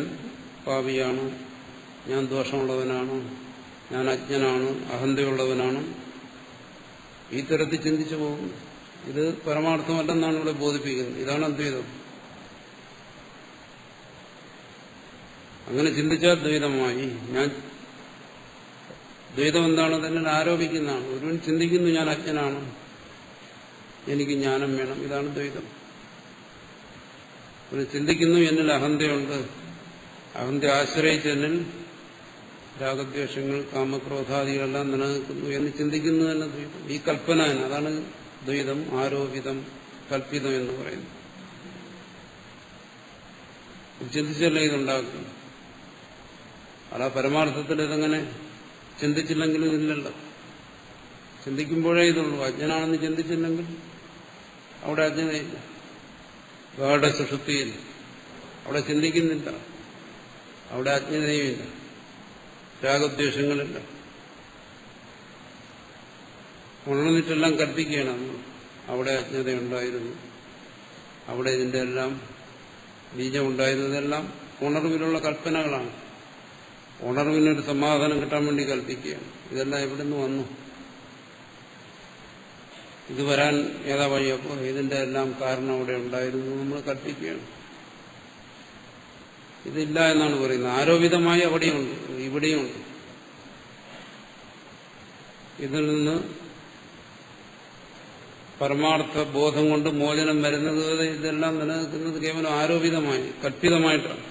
പാപിയാണ്, ഞാൻ ദോഷമുള്ളവനാണ്, ഞാൻ അജ്ഞനാണ്, അഹന്തയുള്ളവനാണ്. ഈ തരത്തിൽ ചിന്തിച്ചു പോകുന്നു. ഇത് പരമാർത്ഥമല്ലെന്നാണ് ഇവിടെ ബോധിപ്പിക്കുന്നത്. ഇതാണ് അദ്വൈതം. അങ്ങനെ ചിന്തിച്ചാൽ ദ്വൈതമായി. ഞാൻ ദ്വൈതം എന്താണ്? തന്നെ ആരോപിക്കുന്നതാണ്. ഒരുവൻ ചിന്തിക്കുന്നു ഞാൻ അജ്ഞനാണ്, എനിക്ക് ജ്ഞാനം വേണം, ഇതാണ് ദ്വൈതം. ഒരു ചിന്തിക്കുന്നു എന്നിൽ അഹന്തയുണ്ട്, അഹന്ത ആശ്രയിച്ച് എന്നിൽ രാഗദ്വേഷങ്ങൾ കാമക്രോധാദികളെല്ലാം നിലനിൽക്കുന്നു എന്ന് ചിന്തിക്കുന്നു തന്നെ ദ്വൈതം. ഈ കൽപ്പന തന്നെ, അതാണ് ദ്വൈതം, ആരോപിതം, കൽപ്പിതം എന്ന് പറയുന്നത്. ചിന്തിച്ചല്ലേ ഇതുണ്ടാക്കുന്നു. അല്ല പരമാർത്ഥത്തിൽ ഇതങ്ങനെ ചിന്തിച്ചില്ലെങ്കിലും ഇല്ലല്ലോ. ചിന്തിക്കുമ്പോഴേ ഇതുള്ളൂ. അജ്ഞനാണെന്ന് ചിന്തിച്ചില്ലെങ്കിൽ അവിടെ അജ്ഞതയില്ല. ഗാഢ സുഷുപ്തിയിൽ അവിടെ ചിന്തിക്കുന്നില്ല, അവിടെ അജ്ഞതയുമില്ല, രാഗദ്വേഷങ്ങളില്ല. ഉണർന്നിട്ടെല്ലാം കൽപ്പിക്കുകയാണ്. അവിടെ അജ്ഞതയുണ്ടായിരുന്നു, അവിടെ ഇതിന്റെ എല്ലാം ബീജമുണ്ടായിരുന്നതെല്ലാം ഉണർവിലുള്ള കൽപ്പനകളാണ്. ഉണർവിനൊരു സമാധാനം കിട്ടാൻ വേണ്ടി കൽപ്പിക്കുകയാണ്. ഇതെല്ലാം എവിടെ നിന്ന് വന്നു? ഇത് വരാൻ ഏതാ വഴിയപ്പോ? ഇതിന്റെ എല്ലാം കാരണം അവിടെ ഉണ്ടായിരുന്നു നമ്മൾ കൽപ്പിക്കുകയാണ്. ഇതില്ല എന്നാണ് പറയുന്നത്. ആരോപിതമായി അവിടെയുണ്ട്, ഇവിടെയുണ്ട്. ഇതിൽ നിന്ന് പരമാർത്ഥ ബോധം കൊണ്ട് മോചനം വരുന്നത് ഇതെല്ലാം നിലനിൽക്കുന്നത് കേവലം ആരോപിതമായി, കൽപ്പിതമായിട്ടാണ്.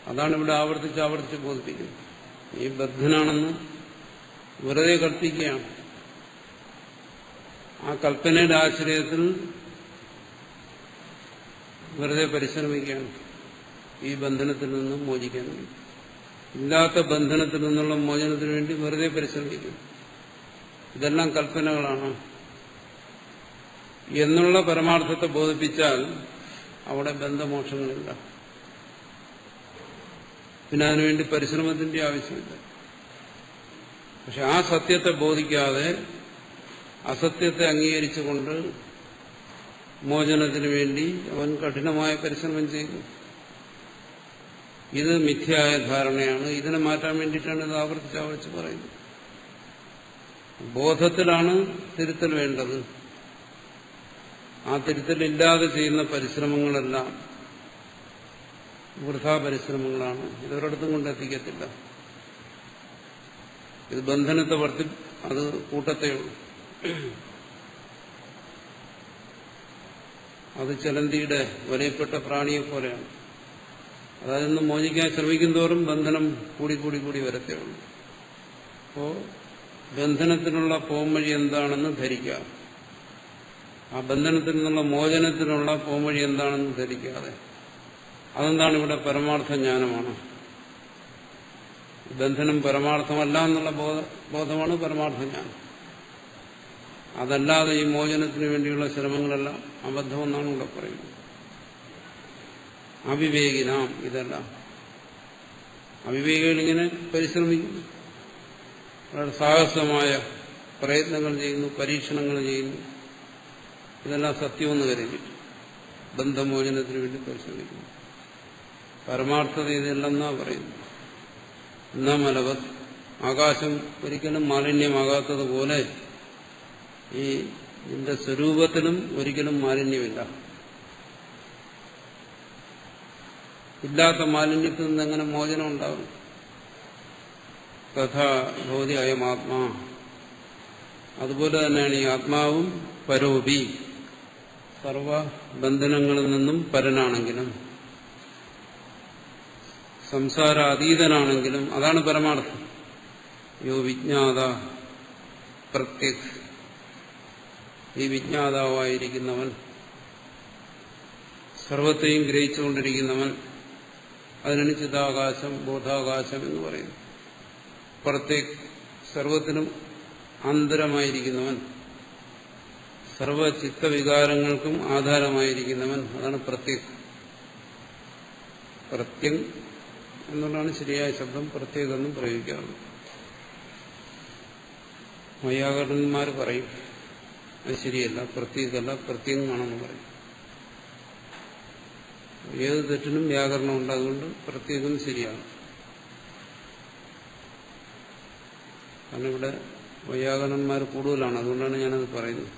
അതാണ് ഇവിടെ ആവർത്തിച്ച് ആവർത്തിച്ച് ബോധിപ്പിക്കുന്നത്. ഈ ബദ്ധനാണെന്ന് വെറുതെ കൽപ്പിക്കുകയാണ്. ആ കൽപ്പനയുടെ ആശ്രയത്തിൽ വെറുതെ പരിശ്രമിക്കുകയാണ് ഈ ബന്ധനത്തിൽ നിന്നും മോചിക്കാൻ വേണ്ടി. ഇല്ലാത്ത ബന്ധനത്തിൽ നിന്നുള്ള മോചനത്തിന് വേണ്ടി വെറുതെ പരിശ്രമിക്കുന്നു. ഇതെല്ലാം കൽപ്പനകളാണ് എന്നുള്ള പരമാർത്ഥത്തെ ബോധിപ്പിച്ചാൽ അവിടെ ബന്ധമോക്ഷങ്ങളില്ല. പിന്നെ അതിനുവേണ്ടി പരിശ്രമത്തിന്റെ ആവശ്യമില്ല. പക്ഷെ ആ സത്യത്തെ ബോധിക്കാതെ അസത്യത്തെ അംഗീകരിച്ചുകൊണ്ട് മോചനത്തിന് വേണ്ടി അവൻ കഠിനമായ പരിശ്രമം ചെയ്യുന്നു. ഇത് മിഥ്യയായ ധാരണയാണ്. ഇതിനെ മാറ്റാൻ വേണ്ടിയിട്ടാണ് ഇത് ആവർത്തിച്ച് പറയുന്നത്. ബോധത്തിലാണ് തിരുത്തൽ വേണ്ടത്. ആ തിരുത്തലില്ലാതെ ചെയ്യുന്ന പരിശ്രമങ്ങളെല്ലാം വൃഥാ പരിശ്രമങ്ങളാണ്. ഇതൊരിടത്തും കൊണ്ടെത്തിക്കത്തില്ല. ഇത് ബന്ധനത്തെ അത് കൂട്ടത്തെയുള്ളൂ. അത് ചലന്തിയുടെ വലയപ്പെട്ട പ്രാണിയെ പോലെയാണ്. അതിൽ നിന്ന് മോചിക്കാൻ ശ്രമിക്കുന്തോറും ബന്ധനം കൂടി വരത്തേ ഉള്ളൂ. അപ്പോ ബന്ധനത്തിനുള്ള പോംവഴി എന്താണെന്ന് ധരിക്കുക. ആ ബന്ധനത്തിൽ നിന്നുള്ള മോചനത്തിനുള്ള പോംവഴി എന്താണെന്ന് ധരിക്കാതെ അതെന്താണ് ഇവിടെ പരമാർത്ഥ ജ്ഞാനമാണ്. ബന്ധനം പരമാർത്ഥമല്ല എന്നുള്ള ബോധമാണ് പരമാർത്ഥ ജ്ഞാനം. അതല്ലാതെ ഈ മോചനത്തിന് വേണ്ടിയുള്ള ശ്രമങ്ങളെല്ലാം അബദ്ധമെന്നാണ് ഇവിടെ പറയുന്നത്. അവിവേകിനാം ഇതെല്ലാം. അവിവേകികൾ ഇങ്ങനെ പരിശ്രമിക്കുന്നു, വളരെ സാഹസമായ പ്രയത്നങ്ങൾ ചെയ്യുന്നു, പരീക്ഷണങ്ങൾ ചെയ്യുന്നു. ഇതെല്ലാം സത്യമെന്ന് കരുതി ബന്ധമോചനത്തിന് വേണ്ടി പരിശ്രമിക്കുന്നു. പരമാർത്ഥത ഇതെല്ലെന്നാ പറയുന്നു. എന്നാ മലവത്, ആകാശം ഒരിക്കലും മാലിന്യമാകാത്തതുപോലെ ഈ നിന്റെ സ്വരൂപത്തിലും ഒരിക്കലും മാലിന്യമില്ല. ഇല്ലാത്ത മാലിന്യത്തിൽ നിന്ന് എങ്ങനെ മോചനം ഉണ്ടാവും? തഥാ ഭവതി അയമാത്മാ, അതുപോലെ തന്നെയാണ് ഈ ആത്മാവും പരോപി, സർവബന്ധനങ്ങളിൽ നിന്നും പരനാണെങ്കിലും സംസാരാതീതനാണെങ്കിലും അതാണ് പരമാർത്ഥം. യോ വിജ്ഞാത പ്രത്യക്, ഈ വിജ്ഞാതാവായിരിക്കുന്നവൻ, സർവത്തെയും ഗ്രഹിച്ചുകൊണ്ടിരിക്കുന്നവൻ, അതിനാണ് ചിതാകാശം ബോധാകാശം എന്ന് പറയുന്നു. പ്രത്യക്, സർവത്തിനും ആന്തരമായിരിക്കുന്നവൻ, സർവചിത്തവികാരങ്ങൾക്കും ആധാരമായിരിക്കുന്നവൻ, അതാണ് പ്രത്യക്. പ്രത്യങ് എന്നുള്ളതാണ് ശരിയായ ശബ്ദം. പ്രത്യേകമെന്നും പ്രയോഗിക്കാറുണ്ട്. വൈയാകരണന്മാർ പറയും അത് ശരിയല്ല, പ്രത്യേകല്ല, പ്രത്യങ്ങാണെന്ന് പറയും. ഏത് തെറ്റിനും വ്യാകരണമുണ്ട്, അതുകൊണ്ട് പ്രത്യേകം ശരിയാണ്. കാരണം ഇവിടെ വൈയാകരണന്മാർ കൂടുതലാണ്, അതുകൊണ്ടാണ് ഞാനത് പറയുന്നത്.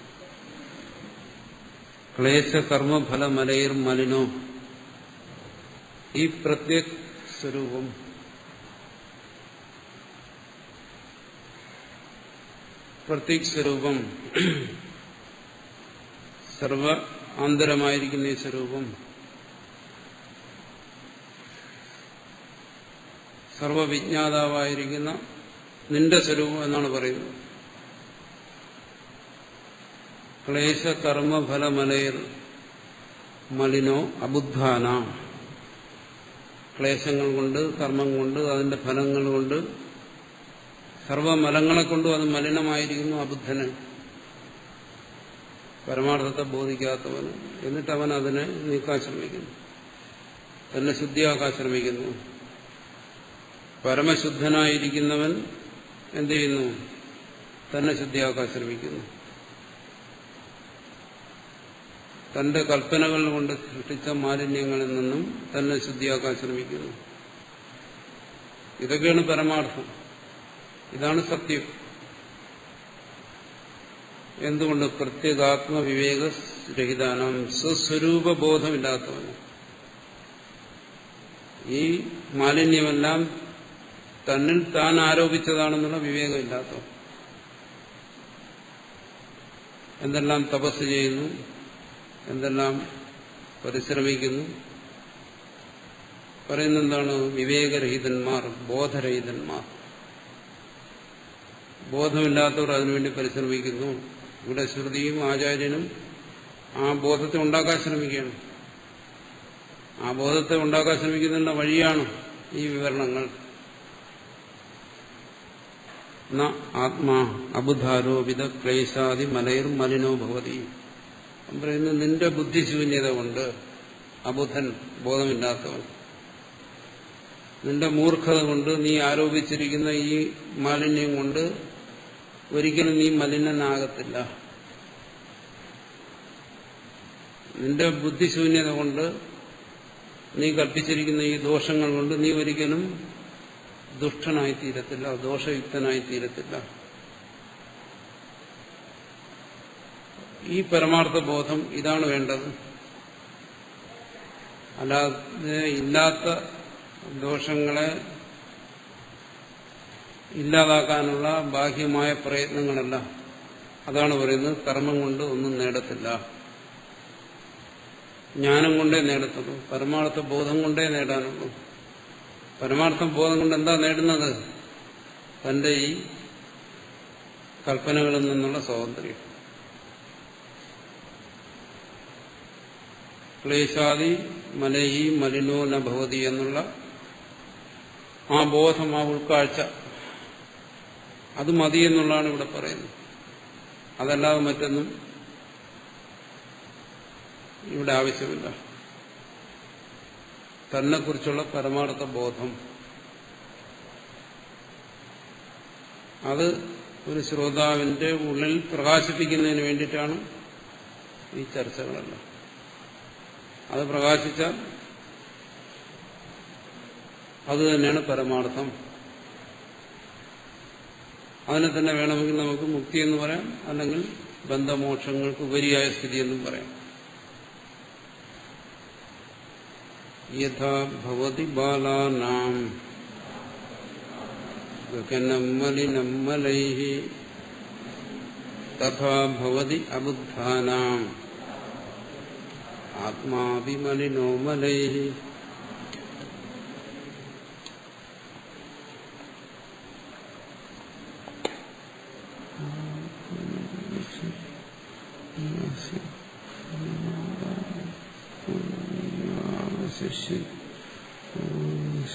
ക്ലേശകർമ്മഫലമലൈർ മലിനോ, ഈ പ്രത്യക് സ്വരൂപം പ്രത്യക് സ്വരൂപം സർവ ആന്തരമായിരിക്കുന്ന ഈ സ്വരൂപം സർവവിജ്ഞാതാവായിരിക്കുന്ന നിന്റെ സ്വരൂപം എന്നാണ് പറയുന്നത്. ക്ലേശകർമ്മഫലമലൈർ മലിനോ അബുദ്ധാന, ക്ലേശങ്ങൾ കൊണ്ട്, കർമ്മം കൊണ്ട്, അതിന്റെ ഫലങ്ങൾ കൊണ്ട്, സർവമലങ്ങളെ കൊണ്ടും അത് മലിനമായിരിക്കുന്നു അബുദ്ധന്, പരമാർത്ഥത്തെ ബോധിക്കാത്തവന്. എന്നിട്ട് അവൻ അതിനെ നീക്കാൻ ശ്രമിക്കുന്നു, തന്നെ ശുദ്ധിയാക്കാൻ ശ്രമിക്കുന്നു. പരമശുദ്ധനായിരിക്കുന്നവൻ എന്ത് ചെയ്യുന്നു? തന്നെ ശുദ്ധിയാക്കാൻ ശ്രമിക്കുന്നു. തന്റെ കൽപ്പനകൾ കൊണ്ട് സൃഷ്ടിച്ച മാലിന്യങ്ങളിൽ നിന്നും തന്നെ ശുദ്ധിയാക്കാൻ ശ്രമിക്കുന്നു. ഇതൊക്കെയാണ് പരമാർത്ഥം, ഇതാണ് സത്യം. എന്തുകൊണ്ട്? പ്രത്യേകാത്മവിവേകരഹിതാനം, സ്വസ്വരൂപബോധമില്ലാത്തവന്. ഈ മാലിന്യമെല്ലാം തന്നിൽ താൻ ആരോപിച്ചതാണെന്നുള്ള വിവേകമില്ലാത്തവൻ. എന്തെല്ലാം തപസ് ചെയ്യുന്നു, എന്തെല്ലാം പരിശ്രമിക്കുന്നു, പറയുന്നെന്താണ്? വിവേകരഹിതന്മാർ, ബോധരഹിതന്മാർ. ബോധമില്ലാത്തവർ അതിനുവേണ്ടി പരിശ്രമിക്കുന്നു. ഇവിടെ ശ്രുതിയും ആചാര്യനും ആ ബോധത്തെ ഉണ്ടാക്കാൻ ശ്രമിക്കുകയാണ്. ആ ബോധത്തെ ഉണ്ടാക്കാൻ ശ്രമിക്കുന്നതിനുള്ള വഴിയാണ് ഈ വിവരണങ്ങൾ. ന ആത്മാ അബുധാരോപിത ക്ലേശാദി മലൈർ മലിനോ ഭവതി. പറയുന്നത് നിന്റെ ബുദ്ധിശൂന്യത കൊണ്ട്, അബുധൻ ബോധമില്ലാത്തവൻ, നിന്റെ മൂർഖത കൊണ്ട് നീ ആരോപിച്ചിരിക്കുന്ന ഈ മാലിന്യം കൊണ്ട് ഒരിക്കലും നീ മലിനനാകത്തില്ല. നിന്റെ ബുദ്ധിശൂന്യത കൊണ്ട് നീ കൽപ്പിച്ചിരിക്കുന്ന ഈ ദോഷങ്ങൾ കൊണ്ട് നീ ഒരിക്കലും ദുഷ്ടനായിത്തീരത്തില്ല, ദോഷയുക്തനായിത്തീരത്തില്ല. ഈ പരമാർത്ഥ ബോധം ഇതാണ് വേണ്ടത്. അല്ലാതെ ഇല്ലാത്ത ദോഷങ്ങളെ ഇല്ലാതാക്കാനുള്ള ബാഹ്യമായ പ്രയത്നങ്ങളല്ല. അതാണ് പറയുന്നത്, കർമ്മം കൊണ്ട് ഒന്നും നേടത്തില്ല, ജ്ഞാനം കൊണ്ടേ നേടത്തുള്ളൂ, പരമാർത്ഥ ബോധം കൊണ്ടേ നേടാനുള്ളൂ. പരമാർത്ഥ ബോധം കൊണ്ട് എന്താ നേടുന്നത്? തന്റെ ഈ കൽപ്പനകളിൽ നിന്നുള്ള സ്വാതന്ത്ര്യം. ക്ലേശാദി മലയി മലിനോ ന ഭവതി എന്നുള്ള ആ ബോധം, ആ ഉൾക്കാഴ്ച, അത് മതി എന്നുള്ളതാണ് ഇവിടെ പറയുന്നത്. അതല്ലാതെ മറ്റൊന്നും ഇവിടെ ആവശ്യമില്ല. തന്നെക്കുറിച്ചുള്ള പരമാർത്ഥ ബോധം, അത് ഒരു ശ്രോതാവിന്റെ ഉള്ളിൽ പ്രകാശിപ്പിക്കുന്നതിന് വേണ്ടിയിട്ടാണ് ഈ ചർച്ചകളെല്ലാം. അത് പ്രകാശിച്ചാൽ അത് തന്നെയാണ് പരമാർത്ഥം. അതിനെ തന്നെ വേണമെങ്കിൽ നമുക്ക് മുക്തി എന്ന് പറയാം, അല്ലെങ്കിൽ ബന്ധമോക്ഷങ്ങൾക്ക് ഉപരിയായ സ്ഥിതി എന്നും പറയാം. യഥാ ഭവതി ബാലാനാം ഗഗനം മലിനം മലൈഃ തഥാ ഭവതി അബുദ്ധാനാം ആത്മാപി മലിനോ മലൈഃ.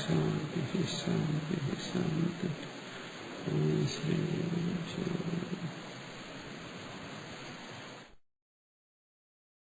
ശാന്തി ശാന്തി ശാന്തി.